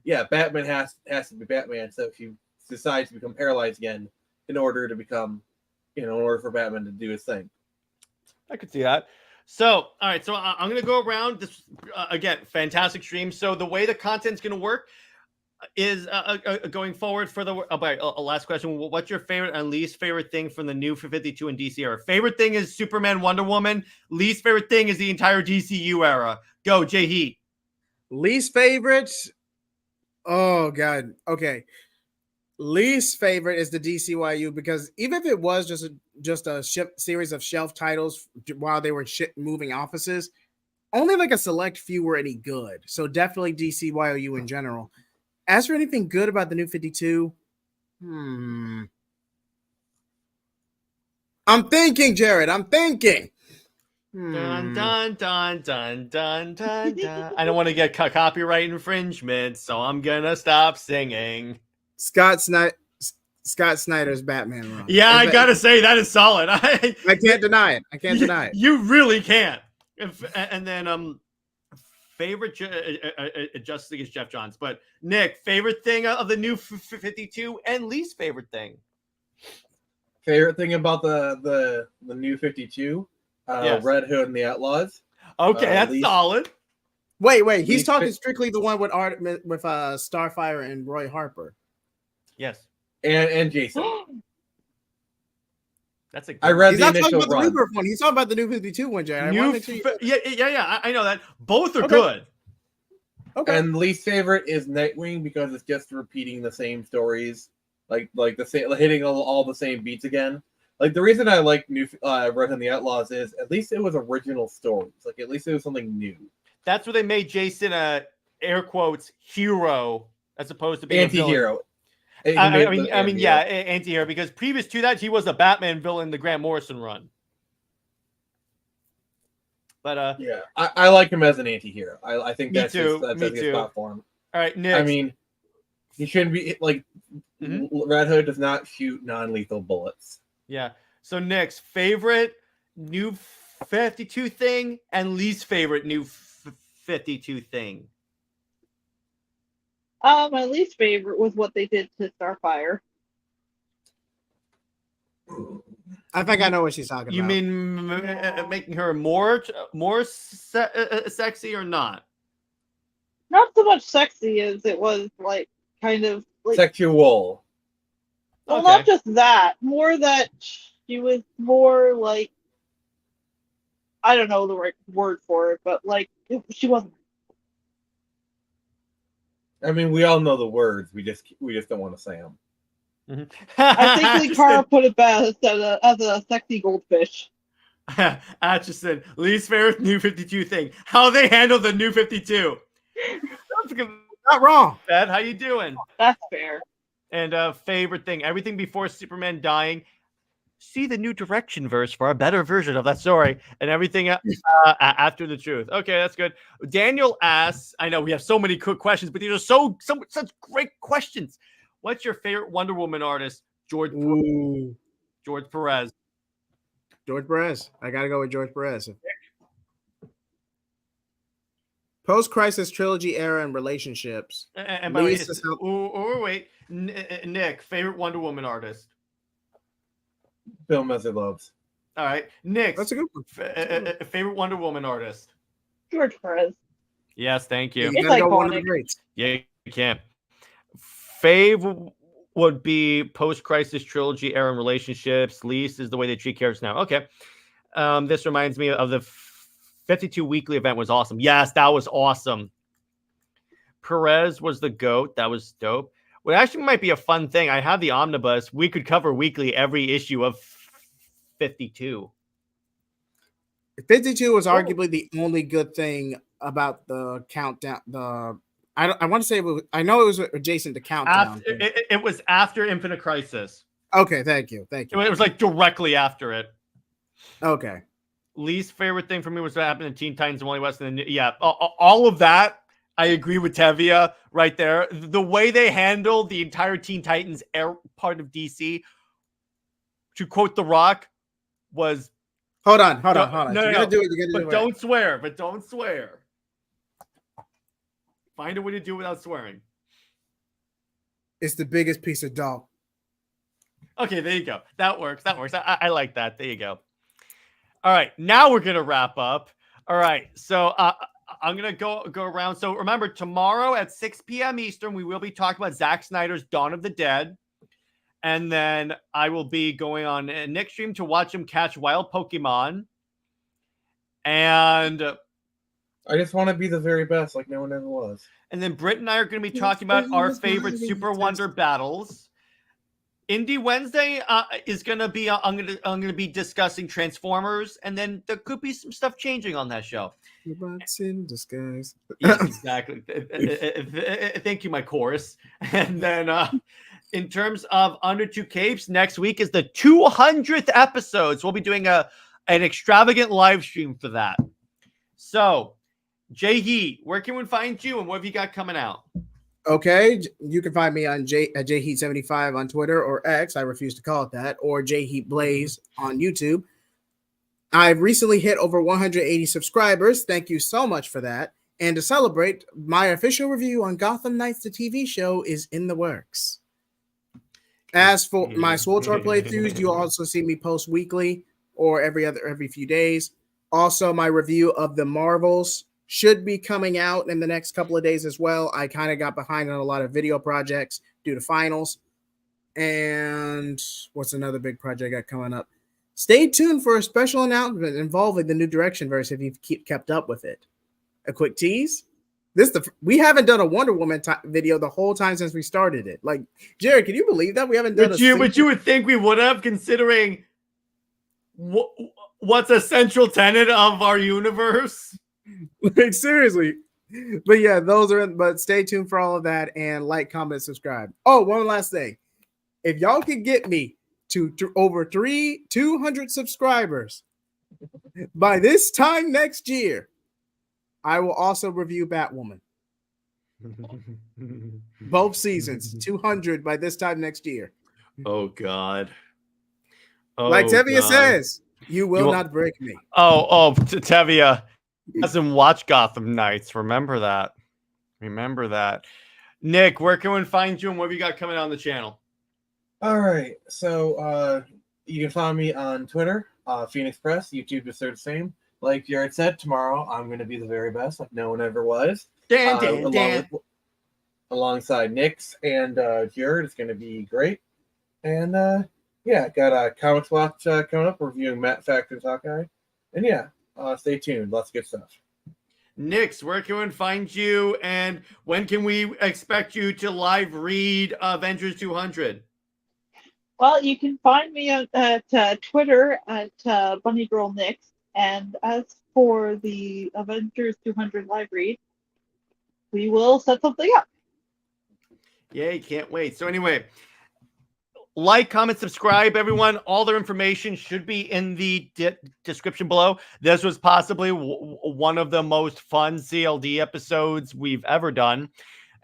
yeah, Batman has to be Batman, so she decides to become paralyzed again in order to become, in order for Batman to do his thing. I could see that. So, all right. So I'm going to go around this again. Fantastic stream. So the way the content's going to work is going forward for the last question. What's your favorite and least favorite thing from the new 52 and DC era? Favorite thing is Superman, Wonder Woman. Least favorite thing is the entire DCU era. Go, JJheat. Least favorite. Oh God. Okay. Least favorite is the DCYU because even if it was just a series of shelf titles while they were moving offices, only like a select few were any good. So definitely DCYU in general. As for anything good about the new 52, I'm thinking, Jared. I'm thinking. Dun, dun, dun, dun, dun, dun, dun. I don't want to get copyright infringement, so I'm gonna stop singing. Scott Snyder's Batman run. Yeah, I gotta say that is solid. I can't deny it. I can't deny it. You really can't. And then favorite Justice League is Jeff Johns, but Nick, favorite thing of the new 52 and least favorite thing. Favorite thing about the new 52, yes. Red Hood and the Outlaws. Okay, that's solid. Wait. He's talking strictly the one with Starfire and Roy Harper. Yes. And Jason. That's a. I read he's the not initial talking about run. the Rebirth one. He's talking about the new 52 one, Jay. Yeah. I know that. Both are good. Okay. And least favorite is Nightwing because it's just repeating the same stories, like the same, hitting all the same beats again. Like the reason I like new Red and the Outlaws is at least it was original stories. Like at least it was something new. That's where they made Jason air quotes hero as opposed to being anti-hero. I mean, yeah, anti-hero, because previous to that, he was a Batman villain in the Grant Morrison run. But yeah, I like him as an anti-hero. I think that's his platform. All right, Nick. I mean, he shouldn't be like Red Hood does not shoot non-lethal bullets. Yeah. So Nick's favorite new 52 thing and least favorite new 52 thing. My least favorite was what they did to Starfire. I think I know what she's talking about. You mean making her more sexy or not? Not so much sexy as it was like kind of like sexual. Well, not just that. More that she was more like, I don't know the right word for it, but like she wasn't. I mean, we all know the words. We just don't want to say them. I think Lee Carr put it best as a sexy goldfish. Atchison, least favorite new 52 thing. How they handle the new 52. Not wrong. Beth, how you doing? That's fair. And favorite thing, everything before Superman dying. see the new direction verse for a better version of that story and everything after the truth. Okay, that's good. Daniel asks, I know we have so many quick questions, but these are such great questions. What's your favorite Wonder Woman artist? George Perez. George Perez. I gotta go with George Perez. Post-crisis trilogy era and relationships. And by the way, wait, Nick, favorite Wonder Woman artist? Bill Messer-Loebs. All right, Nick. That's a good one. Favorite Wonder Woman artist? George Perez. Yes, thank you. It's iconic. One of the greats. Yeah, you can't. Fave would be post-crisis trilogy era and relationships. Least is the way they treat characters now. Okay. This reminds me of the 52 weekly event was awesome. Yes, that was awesome. Perez was the GOAT. That was dope. What actually might be a fun thing, I have the omnibus. We could cover weekly every issue of 52. 52 was arguably the only good thing about the countdown. I want to say I know it was adjacent to countdown. It was after Infinite Crisis. Okay, thank you. It was like directly after it. Okay. Least favorite thing for me was what happened in Teen Titans and Wally West. And then, yeah, all of that, I agree with Tevia right there. The way they handled the entire Teen Titans part of DC, to quote The Rock, was... Hold on. No, you gotta do it. But don't swear. Find a way to do it without swearing. It's the biggest piece of dog. Okay, there you go. That works. I like that. There you go. All right, now we're gonna wrap up. All right, so I'm gonna go around. So remember, tomorrow at 6 p.m. Eastern, we will be talking about Zack Snyder's Dawn of the Dead, and then I will be going on Nick's stream to watch him catch wild Pokemon. And I just want to be the very best, like no one ever was. And then Britt and I are going to be talking about our favorite Super Wonder battles. Indie Wednesday is going to be I'm going to be discussing Transformers, and then there could be some stuff changing on that show. Robots in disguise. Yes, exactly. Thank you, my chorus. And then in terms of Under Two Capes, next week is the 200th episode, so we'll be doing an extravagant live stream for that. So, JJheat, where can we find you, and what have you got coming out? Okay, you can find me on at JJheat75 on Twitter or X. I refuse to call it that, or JJheat Plays on YouTube. I've recently hit over 180 subscribers. Thank you so much for that. And to celebrate, my official review on Gotham Knights, the TV show, is in the works. As for my SWTOR playthroughs, you also see me post weekly or every few days. Also, my review of the Marvels should be coming out in the next couple of days as well. I kind of got behind on a lot of video projects due to finals. And what's another big project I got coming up? Stay tuned for a special announcement involving the new Direction verse if you've kept up with it. A quick tease. We haven't done a Wonder Woman video the whole time since we started it. Like, Jared, can you believe that we haven't done? But you would think we would have, considering what's a central tenet of our universe. Like, seriously. But yeah, but stay tuned for all of that, and like, comment, subscribe. Oh, one last thing. If y'all can get me to over 200 subscribers by this time next year, I will also review Batwoman. Both seasons, 200 by this time next year. Oh, God. Like Tevia says, you will not break me. Tevia doesn't watch Gotham Knights. Remember that. Nick, where can we find you, and what have you got coming on the channel? All right, so you can find me on Twitter, Phoenix Press. YouTube is the same. Like Jared said, tomorrow I'm going to be the very best, like no one ever was. Alongside Nick's and Jared, it's going to be great. And yeah, got a Comics Watch coming up, reviewing Matt Factor's Hawkeye. And yeah, stay tuned. Lots of good stuff. Nix, where can we find you, and when can we expect you to live read Avengers 200? Well, you can find me at Twitter at BunnyGirlNix. And as for the Avengers 200 live read, we will set something up. Yay, can't wait. So anyway, Like, comment, subscribe, everyone. All their information should be in the description below. This was possibly one of the most fun CLD episodes we've ever done.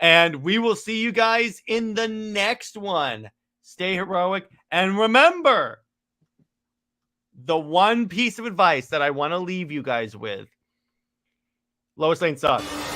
And we will see you guys in the next one. Stay heroic. And remember, the one piece of advice that I want to leave you guys with. Lois Lane sucks.